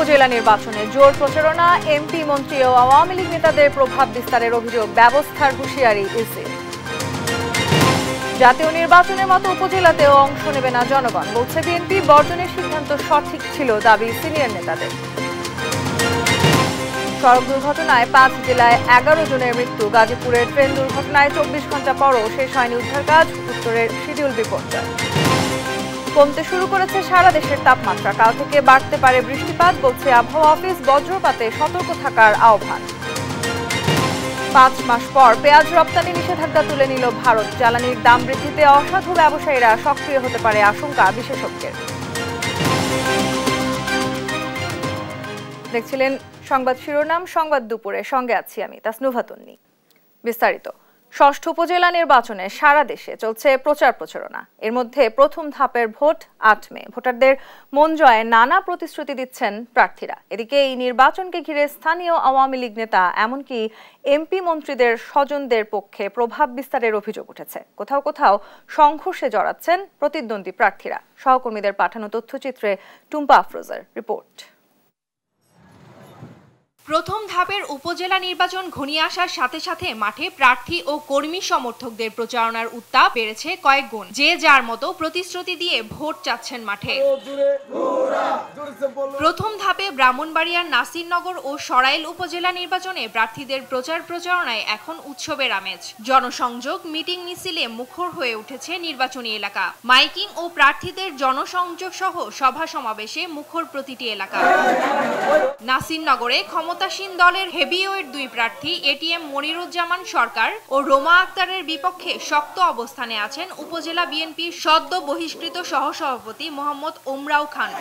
উপজেলা নির্বাচনে জোর প্রচারণা, এমপি মন্ত্রী ও আওয়ামী লীগ নেতাদের প্রভাব বিস্তারের অভিযোগ, ব্যবস্থার হুঁশিয়ারি ইসি। জাতীয় নির্বাচনের মতো উপজেলাতেও অংশ নেবে না জনগণ, বলছে বিএনপি। বর্জনের সিদ্ধান্ত সঠিক ছিল, দাবি সিনিয়র নেতাদের। সড়ক দুর্ঘটনায় 5 জেলায় 11 জনের মৃত্যু। গাজীপুরের ট্রেন দুর্ঘটনায় 24 ঘন্টা পরও শেষ হয়নি উদ্ধার কাজ, উত্তরের শিডিউল বিপর্যয়। কমতে শুরু করেছে সারা দেশের তাপমাত্রা, কাল থেকে বাড়তে পারে বৃষ্টিপাত, বলছে আবহাওয়া অফিস। বজ্রপাতে সতর্ক থাকার আহ্বান। 5 মাস পর পেঁয়াজ রপ্তানি নিষেধাজ্ঞা তুলে নিল ভারত। জ্বালানির দাম বৃদ্ধিতে অসাধু ব্যবসায়ীরা সক্রিয় হতে পারে আশঙ্কা বিশেষজ্ঞের। দেখছিলেন সংবাদ শিরোনাম, সংবাদ দুপুরে, সঙ্গে আছি আমি তাসনুভা তন্নি। বিস্তারিত। ষষ্ঠ উপজেলা নির্বাচনে সারা দেশে চলছে প্রচার প্রচারণা। এর মধ্যে প্রথম ধাপের ভোট 8 মে। ভোটারদের মন জয়ে নানা প্রতিশ্রুতি দিচ্ছেন প্রার্থীরা। এদিকে এই নির্বাচনকে ঘিরে স্থানীয় আওয়ামী লীগ নেতা, এমনকি এমপি মন্ত্রীদের স্বজনদের পক্ষে প্রভাব বিস্তারের অভিযোগ উঠেছে। কোথাও কোথাও সংঘর্ষে জড়াচ্ছেন প্রতিদ্বন্দ্বী প্রার্থীরা। সহকর্মীদের পাঠানো তথ্যচিত্রে টুম্পা আফরোজার রিপোর্ট। প্রথম ধাপের উপজেলা নির্বাচন ঘনিয়ে আসার সাথে সাথে মাঠে প্রার্থী ও কর্মী সমর্থকদের প্রচারণার উত্তাপ বেড়েছে কয়েক গুণ। যে যার মতো প্রতিশ্রুতি দিয়ে ভোট চাচ্ছেন মাঠে। প্রথম ধাপে ব্রাহ্মণবাড়িয়ার নাসিরনগর ও সরাইল উপজেলা নির্বাচনে প্রার্থীদের প্রচারণায় এখন উৎসবের আমেজ। জনসংযোগ, মিটিং মিছিলে মুখর হয়ে উঠেছে নির্বাচনী এলাকা। মাইকিং ও প্রার্থীদের জনসংযোগ সহ সভা সমাবেশে মুখর প্রতিটি এলাকা। নাসিরনগরে ক্ষমতাসীন দলের হেভিওয়েট 2 প্রার্থী এটিএম মনিরুজ্জামান সরকার ও রোমা আক্তারের বিপক্ষে শক্ত অবস্থানে আছেন উপজেলা বিএনপির সদ্য বহিষ্কৃত সহসভাপতি মোহাম্মদ ওমরাও খান।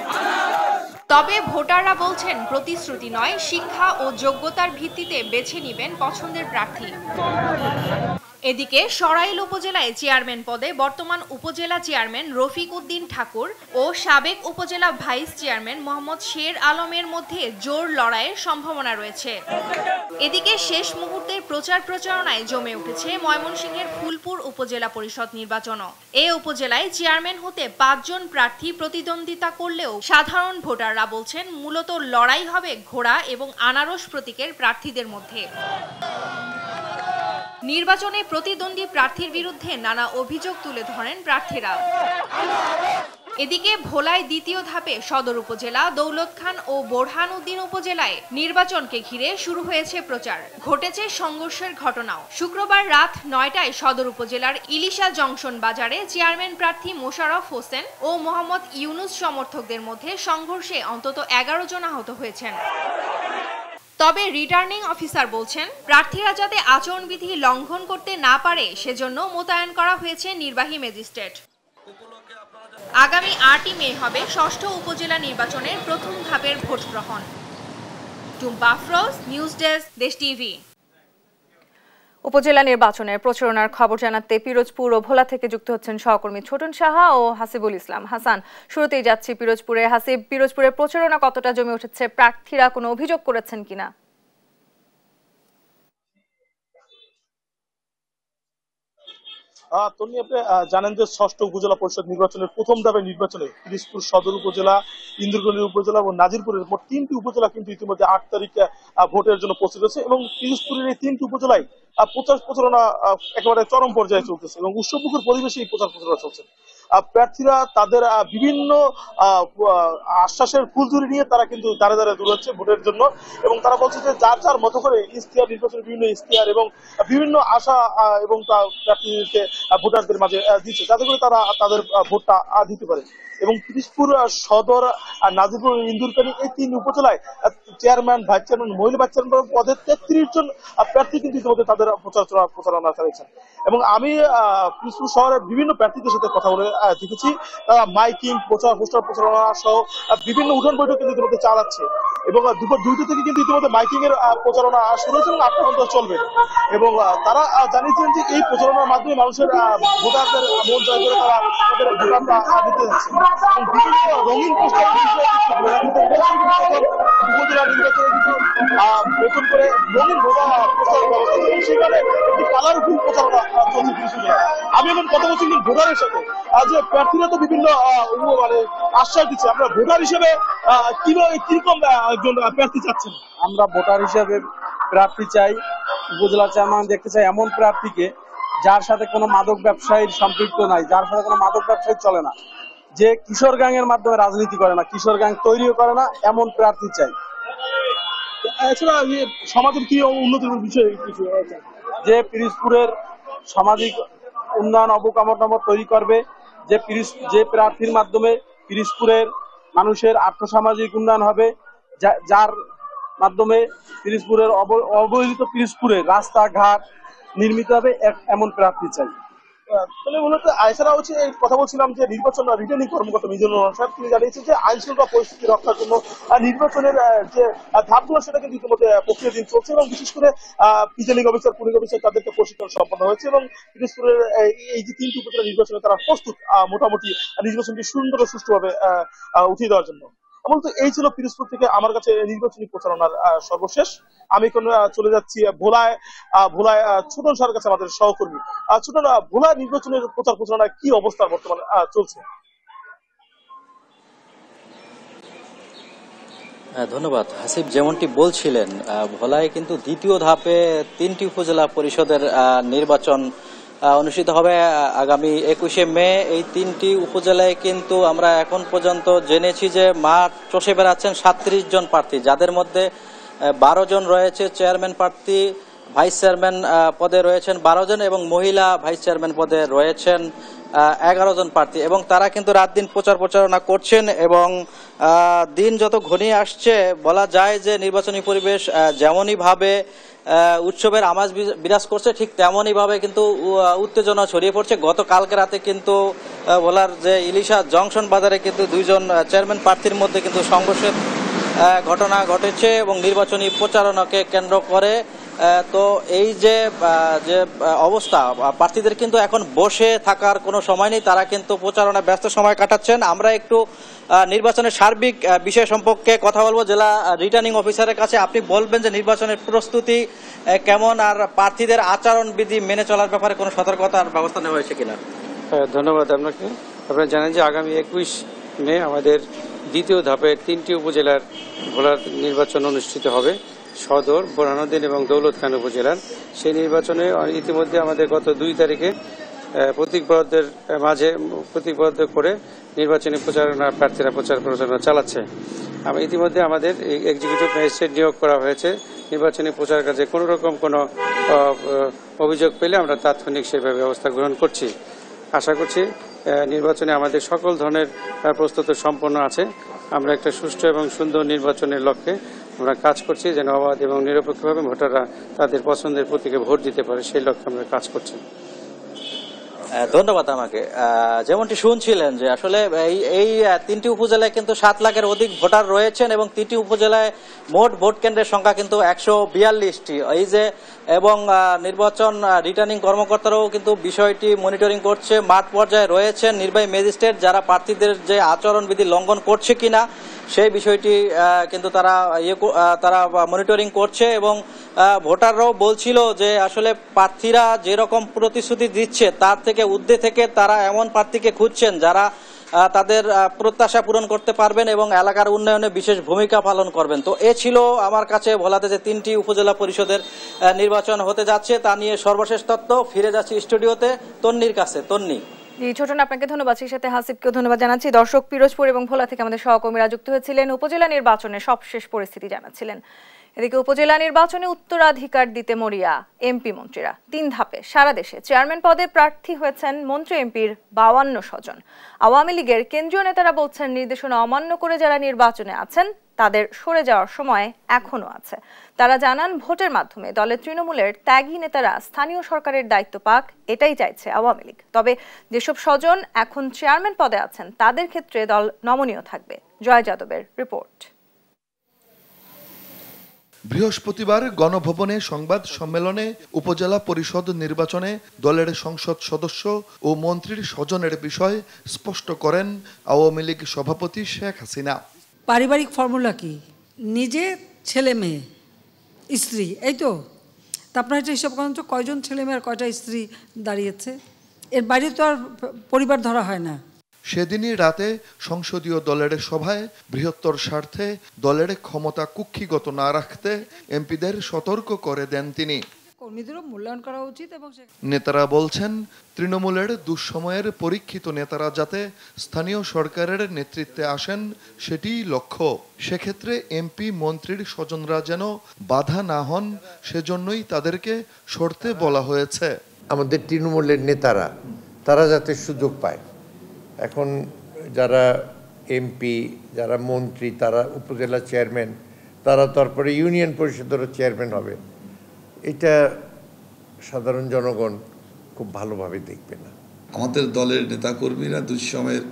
তবে ভোটাররা বলছেন প্রতিশ্রুতি নয়, শিক্ষা ও যোগ্যতার ভিত্তিতে বেছে নেবেন পছন্দের প্রার্থী। এদিকে সরাইল উপজেলায় চেয়ারম্যান পদে বর্তমান উপজেলা চেয়ারম্যান রফিক উদ্দিন ঠাকুর ও সাবেক উপজেলা ভাইস চেয়ারম্যান মোহাম্মদ শের আলমের মধ্যে জোর লড়াইয়ের সম্ভাবনা রয়েছে। এদিকে শেষ মুহূর্তের প্রচারণায় জমে উঠেছে ময়মনসিংহের ফুলপুর উপজেলা পরিষদ নির্বাচনও। এ উপজেলায় চেয়ারম্যান হতে 5 জন প্রার্থী প্রতিদ্বন্দ্বিতা করলেও সাধারণ ভোটাররা বলছেন মূলত লড়াই হবে ঘোড়া এবং আনারস প্রতীকের প্রার্থীদের মধ্যে। নির্বাচনে প্রতিদ্বন্দ্বী প্রার্থীর বিরুদ্ধে নানা অভিযোগ তুলে ধরেন প্রার্থীরা। এদিকে ভোলায় দ্বিতীয় ধাপে সদর উপজেলা, দৌলত খান ও বোরহানউদ্দিন উপজেলায় নির্বাচনকে ঘিরে শুরু হয়েছে প্রচার। ঘটেছে সংঘর্ষের ঘটনাও। শুক্রবার রাত 9টায় সদর উপজেলার ইলিশা জংশন বাজারে চেয়ারম্যান প্রার্থী মোশাররফ হোসেন ও মোহাম্মদ ইউনুস সমর্থকদের মধ্যে সংঘর্ষে অন্তত 11 জন আহত হয়েছেন। তবে রিটার্নিং অফিসার বলছেন প্রার্থীরা যাতে আচরণবিধি লঙ্ঘন করতে না পারে সেজন্য মোতায়েন করা হয়েছে নির্বাহী ম্যাজিস্ট্রেট। আগামী 8 মে হবে ষষ্ঠ উপজেলা নির্বাচনের প্রথম ধাপের ভোট গ্রহণ। টুম্পা আফরোজ, নিউজ ডেস্ক, দেশ টিভি। উপজেলা নির্বাচনের প্রচারণার খবর জানাতে পিরোজপুর ও ভোলা থেকে যুক্ত হচ্ছেন সহকর্মী ছোটন সাহা ও হাসিবুল ইসলাম। হাসান, শুরুতেই যাচ্ছি পিরোজপুরে। হাসিব, পিরোজপুরের প্রচারণা কতটা জমে উঠেছে? প্রার্থীরা কোনো অভিযোগ করেছেন কিনা? তনি, আপনি জানেন যে ষষ্ঠ উপজেলা পরিষদ নির্বাচনের প্রথম ধাপের নির্বাচনে পিরোজপুর সদর উপজেলা, ইন্দ্রগঞ্জ উপজেলা এবং নাজিরপুরের মোট 3টি উপজেলা কিন্তু ইতিমধ্যে 8 তারিখে ভোটের জন্য প্রস্তুত হয়েছে এবং পিরোজপুরের এই 3টি উপজেলায় প্রচারণা একেবারে চরম পর্যায়ে চলতেছে এবং উৎসবমুখর পরিবেশে এই প্রচারণা চলছে। প্রার্থীরা তাদের বিভিন্ন আশ্বাসের ফুলঝুরি নিয়ে তারা কিন্তু দাঁড়ে দাঁড়িয়ে দৌড়াচ্ছে ভোটের জন্য এবং তারা বলছে যে যার যার মতো করে ইশতেহার, নির্বাচনের বিভিন্ন ইশতেহার এবং বিভিন্ন আশা এবং প্রার্থীদেরকে ভোটারদের মাঝে দিচ্ছে যাতে করে তারা তাদের ভোটটা দিতে পারে। এবং পিরোজপুর সদর, নাজিরপুর, ইন্দুরকানী এই 3 উপজেলায় চেয়ারম্যান, ভাইস চেয়ারম্যান, মহিলা ভাইস চেয়ারম্যান পদে 33 জন প্রার্থী কিন্তু ইতিমধ্যে তাদের প্রচারণা চালিয়েছেন এবং আমি পিরোজপুর শহরের বিভিন্ন প্রার্থীদের সাথে কথা বলে দেখেছি তারা মাইকিং, পোস্টার প্রচারণা সহ বিভিন্ন উঠান বৈঠক কিন্তু ইতিমধ্যে চালাচ্ছে এবং দুপুর 2টা থেকে কিন্তু ইতিমধ্যে মাইকিং এর প্রচারণা শুরু হয়েছে এবং 8টা পর্যন্ত চলবে এবং তারা জানিয়েছেন যে এই প্রচারণার মাধ্যমে মানুষের ভোটারদের মন জয় করে তারা তাদের ভোটাররা দিতে যাচ্ছে। বিভিন্ন রঙিন পোস্টার উপজেলা নির্বাচনে কিন্তু নতুন করে রঙিন প্রচার ব্যবস্থা এবং সেখানে একটি কালারফুল প্রচারণা চলছে পিরিজপুর। আমি এখন কথা বলছি ভোটারের সাথে, যে প্রার্থীরা তো বিভিন্ন মানে আশ্বাস দিচ্ছে, আমরা ভোটার হিসেবে কিরকম একজন প্রার্থী চাচ্ছেন? আমরা ভোটার হিসেবে প্রার্থী চাই, উপজেলা চেয়ারম্যান দেখতে চাই এমন প্রার্থীকে যার সাথে কোনো মাদক ব্যবসায়ীর সম্পৃক্ত নাই, যার সাথে কোনো মাদক ব্যবসায়ী চলে না, যে কিশোর গ্যাংয়ের মাধ্যমে রাজনীতি করে না, কিশোর গ্যাং তৈরিও করে না, এমন প্রার্থী চাই। এছাড়া সমাজের কি উন্নতির বিষয়ে কিছু যে পিরিজপুরের সামাজিক উন্নয়ন অবকাঠামো তৈরি করবে, যে প্রার্থীর মাধ্যমে পিরিজপুরের মানুষের আর্থসামাজিক উন্নয়ন হবে, যার মাধ্যমে পিরিজপুরের অবহেলিত পিরিজপুরের রাস্তাঘাট নির্মিত হবে, এমন প্রার্থী চাই। তাহলে মূলত এছাড়া হচ্ছে কথা বলছিলাম যে নির্বাচন রিটার্নিং কর্মকর্তা মিজানুর রহমান সাহেব তিনি জানিয়েছেন যে আইন শৃঙ্খলা পরিস্থিতি রক্ষার জন্য নির্বাচনের যে ধাপগুলো সেটা কিন্তু ইতিমধ্যে প্রক্রিয়াধীন চলছে এবং বিশেষ করে প্রিজাইডিং অফিসার, পুলিশ অফিসার তাদেরকে প্রশিক্ষণ সম্পন্ন হয়েছে এবং পিরিজপুরের এই যে 3টি উপজেলা নির্বাচনে তারা প্রস্তুত মোটামুটি নির্বাচনটি সুন্দর ও সুষ্ঠুভাবে উঠিয়ে দেওয়ার জন্য। মূলত এই ছিল পিরিজপুর থেকে আমার কাছে নির্বাচনী প্রচারণার সর্বশেষ। আমি এখন চলে যাচ্ছি ভোলায় ছোটন স্যারের কাছে, আমাদের সহকর্মী। ছোটন, ভোলায় নির্বাচনের প্রচার প্রচারণায় কি অবস্থা বর্তমানে চলছে? ধন্যবাদ হাসিব। যেমনটি বলছিলেন, ভোলায় কিন্তু দ্বিতীয় ধাপে 3টি উপজেলা পরিষদের নির্বাচন অনুষ্ঠিত হবে আগামী 21শে মে। এই 3টি উপজেলায় কিন্তু আমরা এখন পর্যন্ত জেনেছি যে মাঠ চষে বেড়াচ্ছেন 37 জন প্রার্থী, যাদের মধ্যে 12 জন রয়েছে চেয়ারম্যান প্রার্থী, ভাইস চেয়ারম্যান পদে রয়েছেন 12 জন এবং মহিলা ভাইস চেয়ারম্যান পদে রয়েছেন 11 জন প্রার্থী এবং তারা কিন্তু রাত দিন প্রচারণা করছেন এবং দিন যত ঘনিয়ে আসছে বলা যায় যে নির্বাচনী পরিবেশ যেমনই ভাবে উৎসবের আমেজ বিরাজ করছে ঠিক তেমনই ভাবে কিন্তু উত্তেজনা ছড়িয়ে পড়ছে। গতকালকে রাতে কিন্তু ভোলার যে ইলিশা জংশন বাজারে কিন্তু 2 জন চেয়ারম্যান প্রার্থীর মধ্যে কিন্তু সংঘর্ষের ঘটনা ঘটেছে এবং নির্বাচনী প্রচারণাকে কেন্দ্র করে তো এই যে অবস্থা, প্রার্থীদের কিন্তু এখন বসে থাকার কোনো সময় নেই, তারা কিন্তু প্রচারণায় ব্যস্ত সময় কাটাচ্ছেন। আমরা একটু নির্বাচনের সার্বিক বিষয় সম্পর্কে কথা বলবো জেলা রিটার্নিং অফিসারের কাছে। আপনি বলবেন যে নির্বাচনের প্রস্তুতি কেমন আর প্রার্থীদের আচরণবিধি মেনে চলার ব্যাপারে কোনো সতর্কতার ব্যবস্থা নেওয়া হয়েছে কিনা? ধন্যবাদ আপনাকে। আপনারা জানেন যে আগামী 21 মে আমাদের দ্বিতীয় ধাপের 3টি উপজেলার ভোলার নির্বাচন অনুষ্ঠিত হবে, সদর, বোরহানুদ্দিন এবং দৌলতখান উপজেলার। সেই নির্বাচনে ইতিমধ্যে আমাদের গত 2 তারিখে প্রতীক বরাদ্দের মাঝে প্রতীক বরাদ্দ করে নির্বাচনী প্রার্থীরা প্রচারণা চালাচ্ছে। ইতিমধ্যে আমাদের এক্সিকিউটিভ ম্যাজিস্ট্রেট নিয়োগ করা হয়েছে। নির্বাচনী প্রচার কাজে কোনো রকম কোনো অভিযোগ পেলে আমরা তাৎক্ষণিক সেভাবে ব্যবস্থা গ্রহণ করছি। আশা করছি নির্বাচনে আমাদের সকল ধরনের প্রস্তুতি সম্পন্ন আছে। আমরা একটা সুষ্ঠু এবং সুন্দর নির্বাচনের লক্ষ্যে আমরা কাজ করছি, যেন অবাধ এবং নিরপেক্ষভাবে ভোটাররা তাদের পছন্দের প্রতীকে ভোট দিতে পারে, সেই লক্ষ্যে আমরা কাজ করছি। ধন্যবাদ। আমাকে যেমনটি শুনছিলেন যে আসলে এই 3টি উপজেলায় কিন্তু 7 লাখের অধিক ভোটার রয়েছেন এবং 3টি উপজেলায় মোট ভোট কেন্দ্রের সংখ্যা কিন্তু 142টি। এই যে এবং নির্বাচন রিটার্নিং কর্মকর্তারাও কিন্তু বিষয়টি মনিটরিং করছে, মাঠ পর্যায়ে রয়েছেন নির্বাহী ম্যাজিস্ট্রেট, যারা প্রার্থীদের যে আচরণবিধি লঙ্ঘন করছে কিনা সেই বিষয়টি কিন্তু তারা মনিটরিং করছে এবং ভোটাররাও বলছিল যে আসলে প্রার্থীরা যেরকম প্রতিশ্রুতি দিচ্ছে তার থেকে ঊর্ধ্বে থেকে তারা এমন প্রার্থীকে খুঁজছেন যারা তাদের প্রত্যাশা পূরণ করতে পারবেন এবং এলাকার উন্নয়নে বিশেষ ভূমিকা পালন করবেন। তো এ ছিল আমার কাছে ভোলাতে যে 3টি উপজেলা পরিষদের নির্বাচন হতে যাচ্ছে তা নিয়ে সর্বশেষ তথ্য। ফিরে যাচ্ছি স্টুডিওতে তন্নির কাছে। তন্নি। ছোটন, আপনাকে ধন্যবাদ। সেই সাথে হাসিবকেও ধন্যবাদ জানাচ্ছি। দর্শক, পিরোজপুর এবং ভোলা থেকে আমাদের সহকর্মীরা যুক্ত হয়েছিলেন, উপজেলা নির্বাচনের সবশেষ পরিস্থিতি জানাচ্ছিলেন। এদিকে উপজেলা নির্বাচনে উত্তরাধিকার দিতে মরিয়া এমপি মন্ত্রীরা। 3 ধাপে সারা দেশে চেয়ারম্যান পদে প্রার্থী হয়েছেন মন্ত্রী এমপির 52 স্বজন। আওয়ামী লীগের কেন্দ্রীয় নেতারা বলছেন নির্দেশনা অমান্য করে যারা নির্বাচনে আছেন তাদের সরে যাওয়ার সময় এখনো আছে। তারা জানান ভোটের মাধ্যমে দলের তৃণমূলের ত্যাগী নেতারা স্থানীয় সরকারের দায়িত্ব পাক, এটাই চাইছে আওয়ামী লীগ। তবে যেসব স্বজন এখন চেয়ারম্যান পদে আছেন তাদের ক্ষেত্রে দল নমনীয় থাকবে। জয় যাদবের রিপোর্ট। বৃহস্পতিবার গণভবনে সংবাদ সম্মেলনে উপজেলা পরিষদ নির্বাচনে দলের সংসদ সদস্য ও মন্ত্রীর স্বজনের বিষয় স্পষ্ট করেন আওয়ামী লীগ সভাপতি শেখ হাসিনা। পারিবারিক ফর্মুলা কি? নিজে, ছেলে মেয়ে, স্ত্রী, এই তো। আপনার এটা হিসাব করেন তো কয়জন ছেলেমেয়ের কয়টা স্ত্রী দাঁড়িয়েছে, এর বাইরে তো আর পরিবার ধরা হয় না। সেদিনই রাতে সংসদীয় দলের সভায় বৃহত্তর স্বার্থে দলের ক্ষমতা কুক্ষিগত না রাখতে এমপিদের সতর্ক করে দেন তিনি। কর্মীদেরও মূল্যায়ন করা উচিত। এবং নেতারা বলছেন, তৃণমূলের দুঃসময়ের পরীক্ষিত নেতারা যাতে স্থানীয় সরকারের নেতৃত্বে আসেন সেটিই লক্ষ্য। সেক্ষেত্রে এমপি মন্ত্রীর স্বজনরা যেন বাধা না হন সেজন্যই তাদেরকে সরতে বলা হয়েছে। আমাদের তৃণমূলের নেতারা তারা যাতে সুযোগ পায়। এখন যারা এমপি, যারা মন্ত্রী, তারা উপজেলা চেয়ারম্যান, তারা তারপরে ইউনিয়ন পরিষদেরও চেয়ারম্যান হবে, এটা সাধারণ জনগণ খুব ভালোভাবে দেখবে না। আমাদের দলের নেতাকর্মীরা, দুঃসময়ের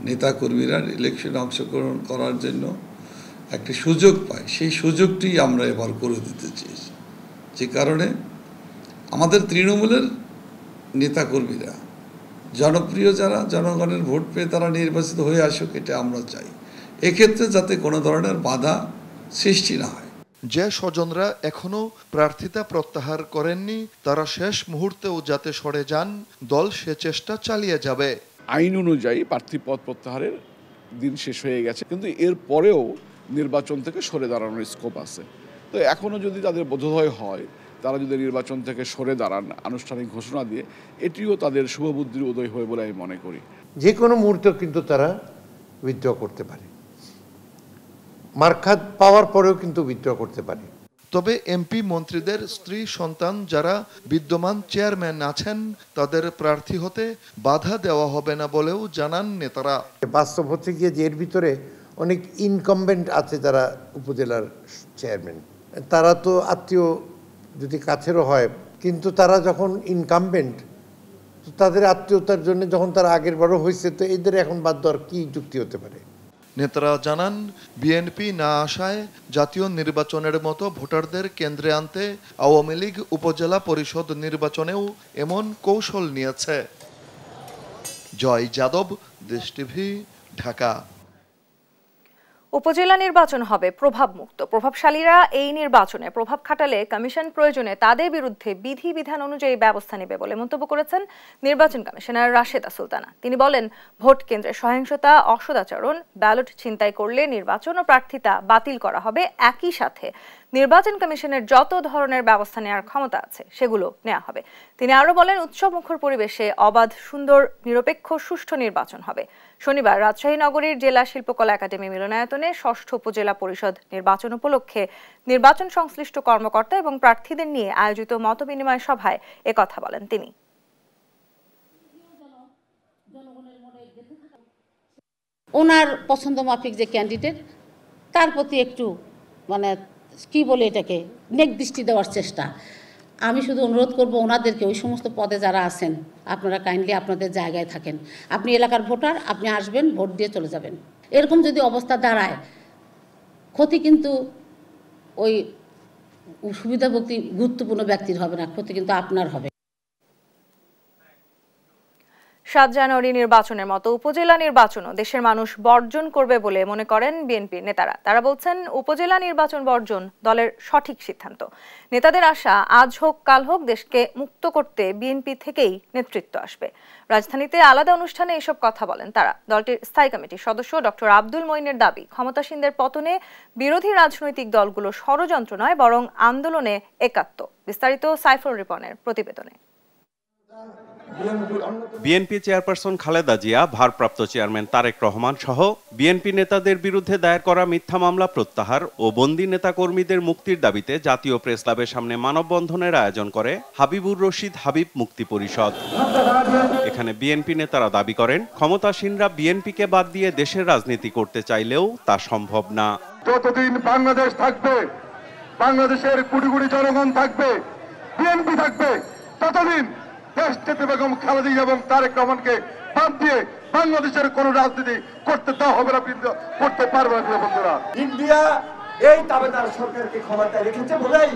নেতাকর্মীরা ইলেকশনে অংশগ্রহণ করার জন্য একটি সুযোগ পায়, সেই সুযোগটি আমরা এবার করে দিতে চেয়েছি। যে কারণে আমাদের তৃণমূলের নেতাকর্মীরা জনপ্রিয়, যারা জনগণের ভোট পেয়ে তারা নির্বাচিত হয়ে আসুক, এটা আমরা চাই। এক্ষেত্রে যাতে কোনো ধরনের বাধা সৃষ্টি না হয়। যে স্বজনরা এখনো প্রার্থিতা প্রত্যাহার করেননি তারা শেষ মুহূর্তেও যাতে সরে যান, দল সে চেষ্টা চালিয়ে যাবে। আইন অনুযায়ী প্রার্থী পদ প্রত্যাহারের দিন শেষ হয়ে গেছে, কিন্তু এর পরেও নির্বাচন থেকে সরে দাঁড়ানোর স্কোপ আছে। তো এখনও যদি তাদের বোধোদয় হয়, তারা যদি নির্বাচন থেকে সরে দাঁড়ান আনুষ্ঠানিক ঘোষণা দিয়ে, এটিও তাদের শুভবুদ্ধির উদয় হয় বলে আমি মনে করি। যে কোনো মুহূর্তে কিন্তু তারা উইথড্র করতে পারে, মার্কা পাওয়ার পরেও কিন্তু উইথড্র করতে পারে। তবে এমপি মন্ত্রীদের স্ত্রী সন্তান যারা বিদ্যমান চেয়ারম্যান আছেন তাদের প্রার্থী হতে বাধা দেওয়া হবে না বলেও জানান নেতারা। বাস্তব হচ্ছে গিয়ে যে এর ভিতরে অনেক ইনকামবেন্ট আছে যারা উপজেলার চেয়ারম্যান, তারা তো আত্মীয় যদি কাছেরও হয়, কিন্তু তারা যখন ইনকামবেন্ট, তাদের আত্মীয়তার জন্য যখন তারা আগের বারও হয়েছে, তো এদের এখন বাদ দেওয়ার কি যুক্তি হতে পারে? নেতারা জানান, বিএনপি না আসায় জাতীয় নির্বাচনের মতো ভোটারদের কেন্দ্রে আনতে আওয়ামী লীগ উপজেলা পরিষদ নির্বাচনেও এমন কৌশল নিয়েছে। জয় যাদব, দেশ টিভি, ঢাকা। উপজেলা নির্বাচন হবে প্রভাবমুক্ত। প্রভাবশালীরা এই নির্বাচনে প্রভাব খাটালে কমিশন প্রয়োজনে তাদের বিরুদ্ধে বিধিবিধান অনুযায়ী ব্যবস্থা নেবে বলে মন্তব্য করেছেন নির্বাচন কমিশনার রাশেদা সুলতানা। তিনি বলেন, ভোট কেন্দ্রে সহিংসতা, অসদাচরণ, ব্যালট ছিনতাই করলে নির্বাচন ও প্রার্থিতা বাতিল করা হবে। একই সাথে নির্বাচন কমিশনের যত ধরনের ব্যবস্থা নেওয়ার ক্ষমতা আছে সেগুলো নেওয়া হবে। তিনি আরো বলেন, উৎসবমুখর পরিবেশে অবাধ, সুন্দর, নিরপেক্ষ, সুষ্ঠু নির্বাচন হবে। শনিবার রাজশাহী নগরীর জেলা শিল্পকলা একাডেমি মিলনায়তনে ষষ্ঠ উপজেলা পরিষদ নির্বাচন উপলক্ষে নির্বাচন সংশ্লিষ্ট কর্মকর্তা এবং প্রার্থীদের নিয়ে আয়োজিত মতবিনিময় সভায় একথা বলেন তিনি। ওনার পছন্দ মাফিক যে ক্যান্ডিডেট, তার প্রতি একটু কি বলে এটাকে নেক দৃষ্টি দেওয়ার চেষ্টা। আমি শুধু অনুরোধ করব ওনাদেরকে, ওই সমস্ত পদে যারা আছেন, আপনারা কাইন্ডলি আপনাদের জায়গায় থাকেন। আপনি এলাকার ভোটার, আপনি আসবেন, ভোট দিয়ে চলে যাবেন। এরকম যদি অবস্থা দাঁড়ায়, ক্ষতি কিন্তু ওই সুবিধাভোগী গুরুত্বপূর্ণ ব্যক্তির হবে না, ক্ষতি কিন্তু আপনার হবে। ৭ জানুয়ারি নির্বাচনের মতো উপজেলা নির্বাচনও দেশের মানুষ বর্জন করবে বলে মনে করেন বিএনপির নেতারা। তারা বলছেন, উপজেলা নির্বাচন বর্জন দলের সঠিক সিদ্ধান্ত। নেতাদের আশা, আজ হোক কাল হোক দেশকে মুক্ত করতে বিএনপি থেকেই নেতৃত্ব আসবে। রাজধানীতে আলাদা অনুষ্ঠানে এসব কথা বলেন তারা। দলটির স্থায়ী কমিটির সদস্য ডক্টর আব্দুল মঈনের দাবি, ক্ষমতাসীনদের পতনে বিরোধী রাজনৈতিক দলগুলো ষড়যন্ত্র নয়, বরং আন্দোলনে একাত্ম। বিস্তারিত সাইফুল রিপনের প্রতিবেদনে। বিএনপি চেয়ারপারসন খালেদা জিয়া, ভারপ্রাপ্ত চেয়ারম্যান তারেক রহমান সহ বিএনপি নেতাদের বিরুদ্ধে দায়ের করা মিথ্যা মামলা প্রত্যাহার ও বন্দী নেতাকর্মীদের মুক্তির দাবিতে জাতীয় প্রেস ক্লাবের সামনে মানববন্ধনের আয়োজন করে হাবিবুর রশিদ হাবিব মুক্তি পরিষদ। এখানে বিএনপি নেতারা দাবি করেন, ক্ষমতাসীনরা বিএনপিকে বাদ দিয়ে দেশের রাজনীতি করতে চাইলেও তা সম্ভব না। যতদিন বাংলাদেশ থাকবে, বাংলাদেশের কোটি কোটি জনগণ থাকবে, বিএনপি থাকবে, ততদিন দেশনেত্রী বেগম খালেদা জিয়া এবং তারেক রহমানকে বাদ দিয়ে বাংলাদেশের কোন রাজনীতি করতে দেওয়া হবে না, করতে পারবে না। বন্ধুরা, ইন্ডিয়া এই দাবেদার সরকারকে ক্ষমতায় রেখেছে বলেই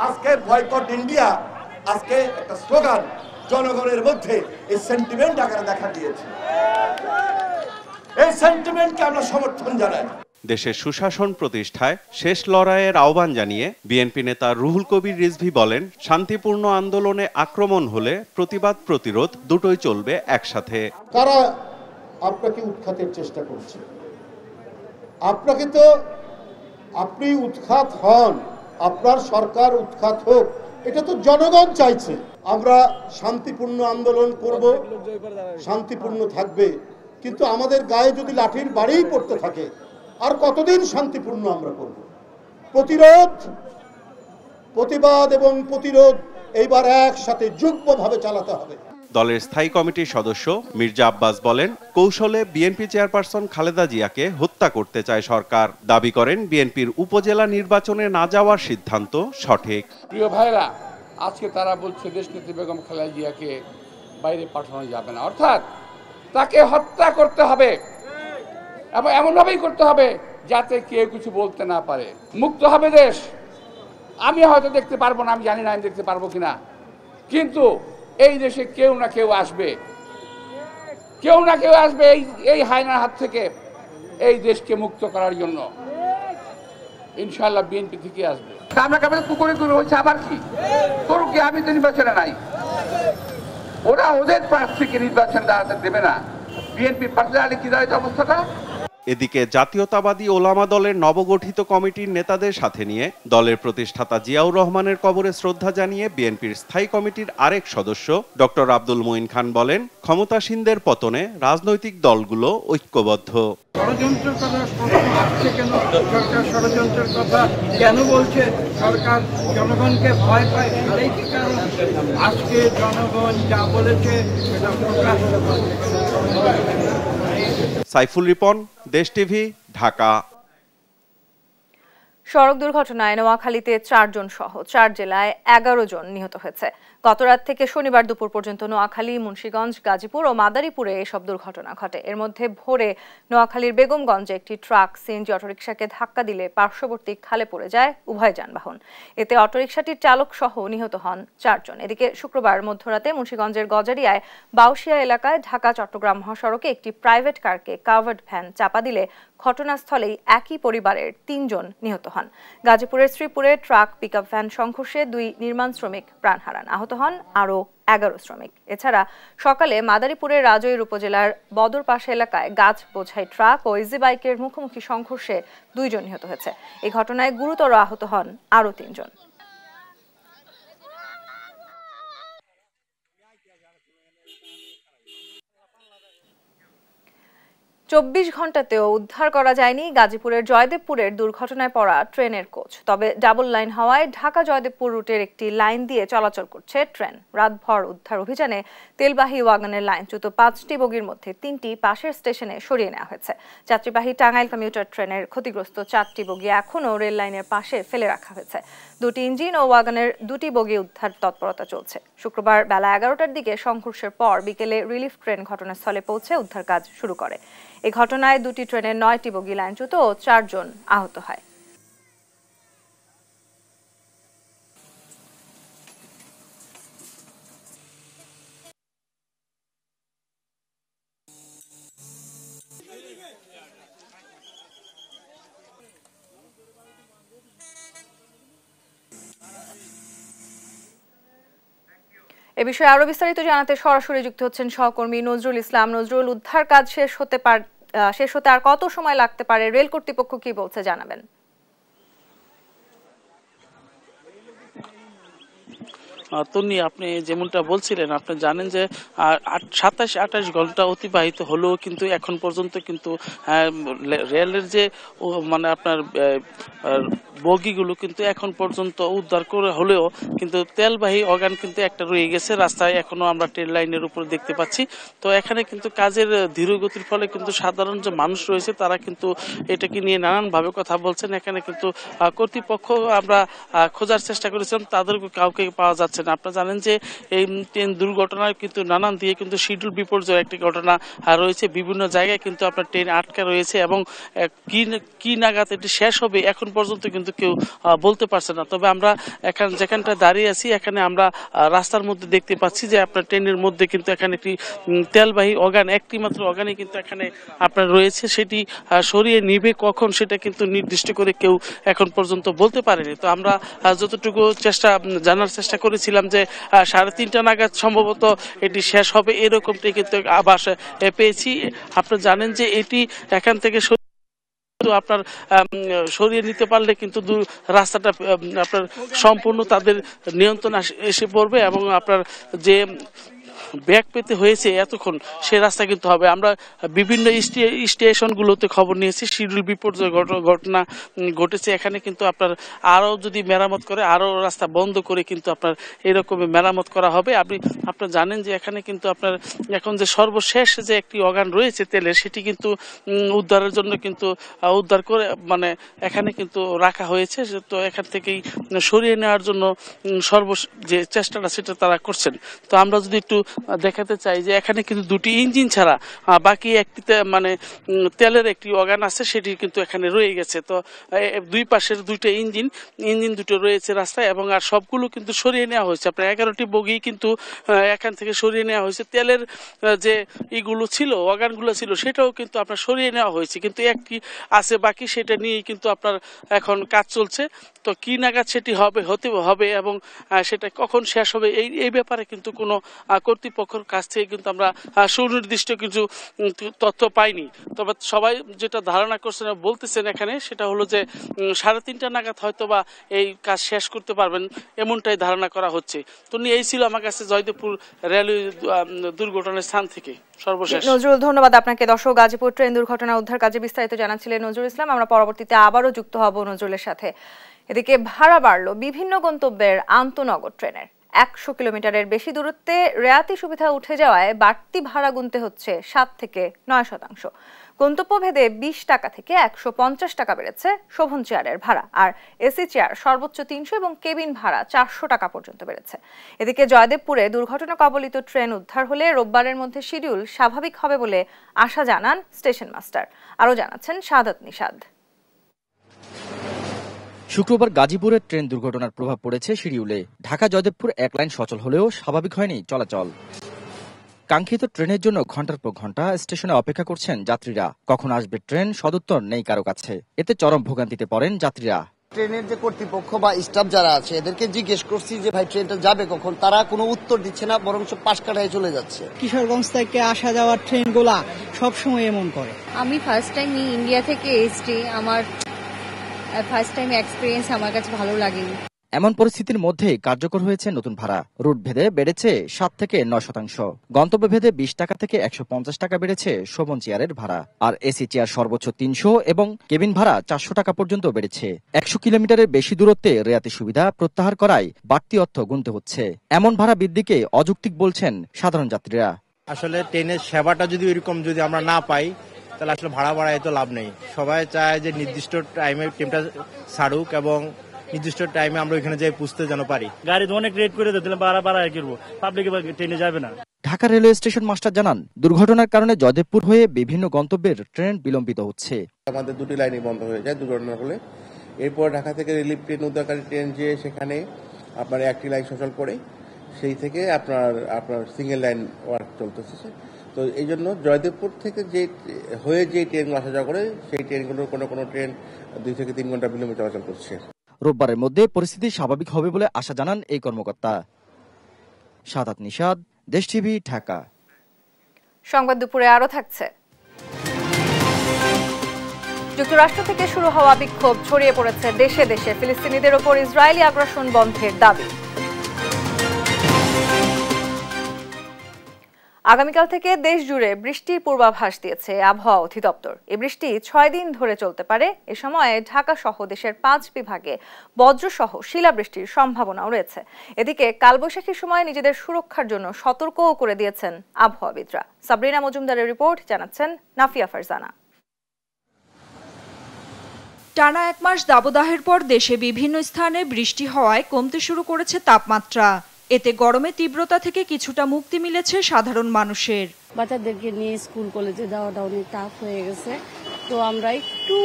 আজকে বয়কট ইন্ডিয়া আজকে একটা স্লোগান জনগণের মধ্যে এই সেন্টিমেন্ট আকারে দেখা দিয়েছে। এই সেন্টিমেন্টকে আমরা সমর্থন জানাই। দেশের সুশাসন প্রতিষ্ঠায় শেষ লড়াইয়ের আহ্বান জানিয়ে বিএনপি নেতা রুহুল কবির রিজভী বলেন, শান্তিপূর্ণ আন্দোলনে আক্রমণ হলে প্রতিবাদ প্রতিরোধ দুটোই চলবে একসাথে। কারা আপনাকে উৎখাতের চেষ্টা করছে? আপনি উৎখাত হন, আপনার সরকার উৎখাত হোক, এটা তো জনগণ চাইছে। আমরা শান্তিপূর্ণ আন্দোলন করব, শান্তিপূর্ণ থাকবে, কিন্তু আমাদের গায়ে যদি লাঠির বাড়িই পড়তে থাকে আর কতদিন শান্তিপূর্ণ আমরা করব? প্রতিবাদ এবং প্রতিরোধ এইবার একসাথে যুগ্মভাবে চালাতে হবে। দলের স্থায়ী কমিটির সদস্য মির্জা আব্বাস বলেন, কৌশলে বিএনপি চেয়ারপারসন খালেদা জিয়াকে হত্যা করতে চায় সরকার। দাবি করেন, বিএনপির উপজেলা নির্বাচনে না যাওয়ার সিদ্ধান্ত সঠিক। প্রিয় ভাইরা, আজকে তারা বলছে দেশনেত্রী বেগম খালেদা জিয়াকে বাইরে পাঠানো যাবে না, অর্থাৎ তাকে হত্যা করতে হবে এবং এমনভাবেই করতে হবে যাতে কেউ কিছু বলতে না পারে। মুক্ত হবে দেশ। আমি হয়তো দেখতে পারবো না, আমি জানি না আমি দেখতে পারবো কিনা, কিন্তু এই দেশে কেউ না কেউ আসবে এই হায়নার হাত থেকে এই দেশকে মুক্ত করার জন্য। ইনশাআল্লাহ বিএনপি থেকে আসবে। আমরা কেবল পুকুরে হচ্ছে, আবার কি করুক, আমি তো নির্বাচনে নাই, ওরা ওদের প্রার্থীকে নির্বাচন দাঁড়াতে দেবে না। বিএনপি প্রার্থী দাঁড়ালে কি দাঁড়াচ্ছে অবস্থাটা? এদিকে জাতীয়তাবাদী ওলামা দলের নবগঠিত কমিটির নেতাদের সাথে নিয়ে দলের প্রতিষ্ঠাতা জিয়াউর রহমানের কবরে শ্রদ্ধা জানিয়ে বিএনপির স্থায়ী কমিটির আরেক সদস্য ডক্টর আব্দুল মুঈন খান বলেন, ক্ষমতাসীনদের পতনে রাজনৈতিক দলগুলো ঐক্যবদ্ধ। ষড়যন্ত্র করার প্রশ্ন আসছে কেন? সরকার ষড়যন্ত্রের কথা কেন বলছে? সরকার জনগণকে ভয় পায়, এটাই কি কারণ? আজকে জনগণ যা বলেছে সেটা প্রকাশ। সাইফুল রিপন, দেশ টিভি, ঢাকা। সড়ক দুর্ঘটনায় নোয়াখালীতে 4 জন সহ 4 জেলায় 11 জন নিহত হয়েছে। গতরাত থেকে শনিবার দুপুর পর্যন্ত নোয়াখালী, মুন্সিগঞ্জ, গাজীপুর ও মাদারীপুরে এসব দুর্ঘটনা ঘটে। এর মধ্যে ভোরে নোয়াখালীর বেগমগঞ্জে একটি ট্রাক সিএনজি অটোরিকশাকে ধাক্কা দিলে পার্শ্ববর্তী খালে পড়ে যায় উভয় যানবাহন। এতে অটোরিকশাটির চালক সহ নিহত হন 4 জন। এদিকে শুক্রবার মধ্যরাতে মুন্সিগঞ্জের গজারিয়ায় বাউশিয়া এলাকায় ঢাকা চট্টগ্রাম মহাসড়কে একটি প্রাইভেট কারকে কাভার্ড ভ্যান চাপা দিলে ঘটনাস্থলেই একই পরিবারের 3 জন নিহত হন। গাজীপুরের শ্রীপুরে ট্রাক পিকআপ ভ্যান সংঘর্ষে 2 নির্মাণ শ্রমিক প্রাণ হারান, আহত হন আরও 11 শ্রমিক। এছাড়া সকালে মাদারীপুরের রাজৈর উপজেলার বদরপাশা এলাকায় গাছ বোঝাই ট্রাক ও ইজি বাইকের মুখোমুখি সংঘর্ষে 2 জন নিহত হয়েছে। এই ঘটনায় গুরুতর আহত হন আরও 3 জন। চব্বিশ ঘন্টাতেও উদ্ধার করা যায়নি গাজীপুরের জয়দেবপুরের দুর্ঘটনায় পড়া ট্রেনের কোচ। তবে ডাবল লাইন হওয়ায় ঢাকা জয়দেবপুর রুটের একটি লাইন দিয়ে চলাচল করছে ট্রেন। রাতভর উদ্ধার অভিযানে তেলবাহী ওয়াগনের লাইনচ্যুত 5টি বগির মধ্যে 3টি পাশের স্টেশনে সরিয়ে নেওয়া হয়েছে। যাত্রীবাহী টাঙ্গাইল কমিউটার ট্রেনের ক্ষতিগ্রস্ত 4টি বগি এখনও রেল লাইনের পাশে ফেলে রাখা হয়েছে। 2টি ইঞ্জিন ও ওয়াগনের 2টি বগি উদ্ধার তৎপরতা চলছে। শুক্রবার বেলা 11টার দিকে সংঘর্ষের পর বিকেলে রিলিফ ট্রেন ঘটনাস্থলে পৌঁছে উদ্ধার কাজ শুরু করে। এই ঘটনায় 2টি ট্রেনের 9টি বগি লাইনচ্যুত ও 4 জন আহত হয়। এ বিষয়ে আরো বিস্তারিত জানাতে সরাসরি যুক্ত হচ্ছেন সহকর্মী নজরুল ইসলাম। নজরুল, উদ্ধার কাজ শেষ হতে আর কত সময় লাগতে পারে? রেল কর্তৃপক্ষ কি বলছে জানাবেন। তন্নি, আপনি যেমনটা বলছিলেন, আপনি জানেন যে 27-28 ঘন্টা অতিবাহিত হলেও কিন্তু এখন পর্যন্ত কিন্তু রেলের যে মানে আপনার বগিগুলো কিন্তু এখন পর্যন্ত উদ্ধার করে হলেও কিন্তু তেলবাহী অগান কিন্তু একটা রয়ে গেছে রাস্তায়, এখনো আমরা ট্রেন লাইনের উপরে দেখতে পাচ্ছি। তো এখানে কিন্তু কাজের ধীরগতির ফলে কিন্তু সাধারণ যে মানুষ রয়েছে তারা কিন্তু এটাকে নিয়ে নানানভাবে কথা বলছেন। এখানে কিন্তু কর্তৃপক্ষ আমরা খোঁজার চেষ্টা করেছিলাম, তাদের কাউকে পাওয়া যাচ্ছে করছেন। আপনারা জানেন যে এই ট্রেন দুর্ঘটনায় কিন্তু নানান দিয়ে কিন্তু শিডিউল বিপর্যয় একটি ঘটনা রয়েছে। বিভিন্ন জায়গায় কিন্তু আপনার ট্রেন আটকা রয়েছে এবং কি নাগাদ এটি শেষ হবে এখন পর্যন্ত কিন্তু কেউ বলতে পারছে না। তবে আমরা যেখানটা দাঁড়িয়ে আছি এখানে আমরা রাস্তার মধ্যে দেখতে পাচ্ছি যে আপনার ট্রেনের মধ্যে কিন্তু এখানে একটি তেলবাহী অগান, একটি মাত্র অগানই কিন্তু এখানে আপনার রয়েছে। সেটি সরিয়ে নিবে কখন সেটা কিন্তু নির্দিষ্ট করে কেউ এখন পর্যন্ত বলতে পারেনি। তো আমরা যতটুকু জানার চেষ্টা করেছিলাম যে 3:30 নাগাদ সম্ভবত এটি শেষ হবে, এরকমটাই কিন্তু আভাস পেয়েছি। আপনারা জানেন যে এটি এখান থেকে আপনার সরিয়ে নিতে পারলে কিন্তু রাস্তাটা আপনার সম্পূর্ণ তাদের নিয়ন্ত্রণ এসে পড়বে এবং আপনার যে ব্যাগ পেতে হয়েছে এতক্ষণ সে রাস্তা কিন্তু হবে। আমরা বিভিন্ন স্টেশনগুলোতে খবর নিয়েছি শিডিউল বিপর্যয় ঘটনা ঘটেছে। এখানে কিন্তু আপনার আরও যদি মেরামত করে আরও রাস্তা বন্ধ করে কিন্তু আপনার এরকম মেরামত করা হবে। আপনারা জানেন যে এখানে কিন্তু আপনার এখন যে সর্বশেষ যে একটি অগান রয়েছে তেলের, সেটি কিন্তু উদ্ধারের জন্য কিন্তু উদ্ধার করে মানে এখানে কিন্তু রাখা হয়েছে। তো এখান থেকেই সরিয়ে নেওয়ার জন্য যে চেষ্টাটা সেটা তারা করছেন। তো আমরা যদি একটু দেখাতে চাই যে এখানে কিন্তু দুটি ইঞ্জিন ছাড়া বাকি একটিতে মানে তেলের একটি অগান আছে, সেটি কিন্তু এখানে রয়ে গেছে। তো দুই পাশের দুইটা ইঞ্জিন দুটো রয়েছে রাস্তায় এবং আর সবগুলো কিন্তু সরিয়ে নেওয়া হয়েছে। আপনার 11টি বগি কিন্তু এখান থেকে সরিয়ে নেওয়া হয়েছে। তেলের যে ইগুলো ছিল, অগানগুলো ছিল, সেটাও কিন্তু আপনার সরিয়ে নেওয়া হয়েছে, কিন্তু একটি আছে বাকি, সেটা নিয়েই কিন্তু আপনার এখন কাজ চলছে। তো কি নাগাদ সেটি হবে এবং সেটা কখন শেষ হবে এই ব্যাপারে কিন্তু কোনো কর্তৃপক্ষের কাছ থেকে কিন্তু আমরা সুনির্দিষ্ট কিছু তথ্য পাইনি। তবে সবাই যেটা ধারণা করছেন বলতেছেন এখানে, সেটা হলো যে 3:30 নাগাদ হয়তো বা এই কাজ শেষ করতে পারবেন, এমনটাই ধারণা করা হচ্ছে। তো এই ছিল আমার কাছে জয়দেবপুর রেলওয়ে দুর্ঘটনার স্থান থেকে সর্বশেষ। নজরুল, ধন্যবাদ আপনাকে। দর্শক, গাজীপুর ট্রেন দুর্ঘটনা উদ্ধার কাজে বিস্তারিত জানাচ্ছিলেন নজরুল ইসলাম। আমরা পরবর্তীতে আবারও যুক্ত হব নজরুলের সাথে। এদিকে ভাড়া বাড়ল বিভিন্ন গন্তব্যের আন্তনগর ট্রেনের। 100 কিলোমিটারের বেশি দূরত্বে রেয়াতি সুবিধা উঠে যাওয়ায় বাড়তি ভাড়া গুনতে হচ্ছে 7 থেকে 9%। গন্তব্যভেদে 20 টাকা থেকে 150 টাকা বেড়েছে শোভন চেয়ারের ভাড়া, আর এসি চেয়ার সর্বোচ্চ 300 এবং কেবিন ভাড়া 400 টাকা পর্যন্ত বেড়েছে। এদিকে জয়দেবপুরে দুর্ঘটনা কবলিত ট্রেন উদ্ধার হলে রোববারের মধ্যে শিডিউল স্বাভাবিক হবে বলে আশা জানান স্টেশন মাস্টার। আরও জানাচ্ছেন শাহাদাত নিশাদ। শুক্রবার গাজীপুরের ট্রেন দুর্ঘটনার প্রভাব পড়েছে শিডিউলে। ঢাকা জয়দেবপুর এক লাইন সচল হলেও স্বাভাবিক হয়নি চলাচল। কাঙ্ক্ষিত ট্রেনের জন্য ঘন্টার পর ঘন্টা স্টেশনে অপেক্ষা করছেন যাত্রীরা। কখন আসবে ট্রেন সদুত্তর নেই কারো কাছে। এতে চরম ভোগান্তিতে পড়েন যাত্রীরা। ট্রেনের যে কর্তৃপক্ষ বা স্টাফ যারা আছে এদেরকে জিজ্ঞেস করছি যে ভাই ট্রেনটা যাবে কখন, তারা কোনো উত্তর দিচ্ছে না, বরং পাশ কাটায় চলে যাচ্ছে। কিশোরগঞ্জ থেকে আসা যাওয়ার ট্রেনগুলা সবসময় এমন করে। আমি ফার্স্ট টাইম ইন্ডিয়া থেকে এসছি, আমার ফার্স্ট টাইম এক্সপিরিয়েন্স আমার কাছে ভালো লাগেনি। এমন পরিস্থিতির মধ্যে কার্যকর হয়েছে নতুন ভাড়া। রুট ভেদে বেড়েছে 7 থেকে 9%। গন্তব্য ভেদে 20 টাকা থেকে 150 টাকা বেড়েছে শোভন চেয়ারের ভাড়া, আর এসি চেয়ার সর্বোচ্চ 300 এবং কেবিন ভাড়া 400 টাকা পর্যন্ত বেড়েছে। 100 কিলোমিটারের বেশি দূরত্বে রেয়াতি সুবিধা প্রত্যাহার করায় বাড়তি অর্থ গুনতে হচ্ছে। এমন ভাড়া বৃদ্ধিকে অযৌক্তিক বলছেন সাধারণ যাত্রীরা। আসলে ট্রেনের সেবাটা যদি ওইরকম যদি আমরা না পাই তাহলে আসলে ভাড়া বাড়ায় তো লাভ নেই। সবাই চায় যে নির্দিষ্ট টাইমে ট্রেনটা ছাড়ুক এবং নির্দিষ্ট টাইমে আমরা ওইখানে যাই পুষতে যেন পারি। গাড়ি অনেক রেট করে দিলে বাড়ায় করবো, পাবলিক ট্রেনে যাবে না। ঢাকা রেলওয়ে স্টেশন মাস্টার জানান, দুর্ঘটনার কারণে জয়দেবপুর হয়ে বিভিন্ন গন্তব্যের ট্রেন বিলম্বিত হচ্ছে। আমাদের দুটি লাইনই বন্ধ হয়ে যায় দুর্ঘটনার ফলে। এরপর ঢাকা থেকে রিলিফ ট্রেন, উদ্ধারকারী ট্রেন যে সেখানে আপনার একটি লাইন সচল করে, সেই থেকে আপনার সিঙ্গেল লাইন ওয়ার্ক চলতেছে। তো এই জন্য জয়দেবপুর থেকে যে ট্রেনগুলো আসা যাওয়া করে সেই ট্রেনগুলোর কোনো ট্রেন 2 থেকে 3 ঘন্টা বিলম্বে চলাচল করছে। রোববারের মধ্যে পরিস্থিতি স্বাভাবিক হবে বলে আশা জানান এই কর্মকর্তা। শাহাদাত নিশাদ, দেশ টিভি, ঢাকা। সংবাদ দুপুরে আরো থাকছে। যুক্তরাষ্ট্র থেকে শুরু হওয়া বিক্ষোভ ছড়িয়ে পড়েছে দেশে দেশে। ফিলিস্তিনিদের ওপর ইসরায়েলি আগ্রাসন বন্ধের দাবি। আগামীকাল থেকে দেশ জুড়ে বৃষ্টির পূর্বাভাস দিয়েছে আবহাওয়া অধিদপ্তর। এই বৃষ্টি 6 দিন ধরে চলতে পারে। এ সময়ে ঢাকা সহ দেশের 5 বিভাগে বজ্রসহ শিলাবৃষ্টির সম্ভাবনাও রয়েছে। এদিকে কালবৈশাখীর সময় নিজেদের সুরক্ষার জন্য সতর্কও করে দিয়েছেন আবহাওয়াবিদরা। সাবরিনা মজুমদারের রিপোর্ট, জানাচ্ছেন নাফিয়া ফারজানা। টানা 1 মাস দাবদাহের পর দেশে বিভিন্ন স্থানে বৃষ্টি হওয়ায় কমতে শুরু করেছে তাপমাত্রা। এতে গরমের তীব্রতা থেকে কিছুটা মুক্তি মিলেছে সাধারণ মানুষের। বাচ্চাদেরকে নিয়ে স্কুল কলেজে যাওয়াটা অনেক টাফ হয়ে গেছে, তো আমরা একটু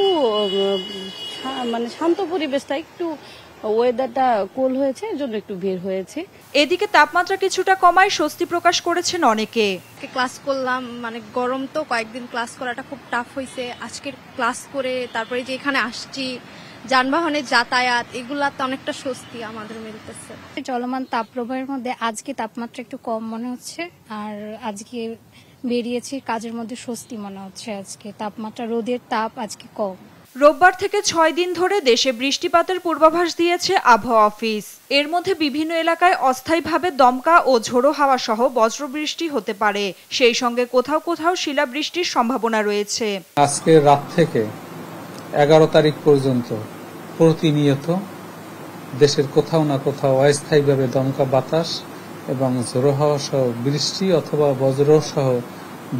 মানে শান্ত পরিবেশটা, একটু ওয়েদারটা কোল হয়েছে, এর জন্য একটু বের হয়েছে। এদিকে তাপমাত্রা কিছুটা কমায় স্বস্তি প্রকাশ করেছেন অনেকে। ক্লাস করলাম, মানে গরম তো কয়েকদিন ক্লাস করাটা খুব টাফ হয়েছে। আজকের ক্লাস করে তারপরে যে এখানে আসছি, যানবাহনের যাতায়াত, এগুলাতে অনেকটা স্বস্তি আমাদের মিলতেছে। চলমান তাপপ্রবাহের মধ্যে আজকে তাপমাত্রা একটু কম মনে হচ্ছে, আর আজকে বেরিয়েছি কাজের মধ্যে স্বস্তি মনে হচ্ছে। আজকে তাপমাত্রা, রোদের তাপ আজকে কম। রোববার থেকে 6 দিন ধরে দেশে বৃষ্টিপাতের পূর্বাভাস দিয়েছে আবহাওয়া অফিস। এর মধ্যে বিভিন্ন এলাকায় অস্থায়ীভাবে দমকা ও ঝোড়ো হাওয়া সহ বজ্রবৃষ্টি হতে পারে, সেই সঙ্গে কোথাও কোথাও শিলাবৃষ্টির সম্ভাবনা রয়েছে। আজকে রাত থেকে 11 তারিখ পর্যন্ত প্রতিনিয়ত দেশের কোথাও না কোথাও অস্থায়ীভাবে দমকা বাতাস এবং ঝোড়ো হাওয়া সহ বৃষ্টি অথবা বজ্র সহ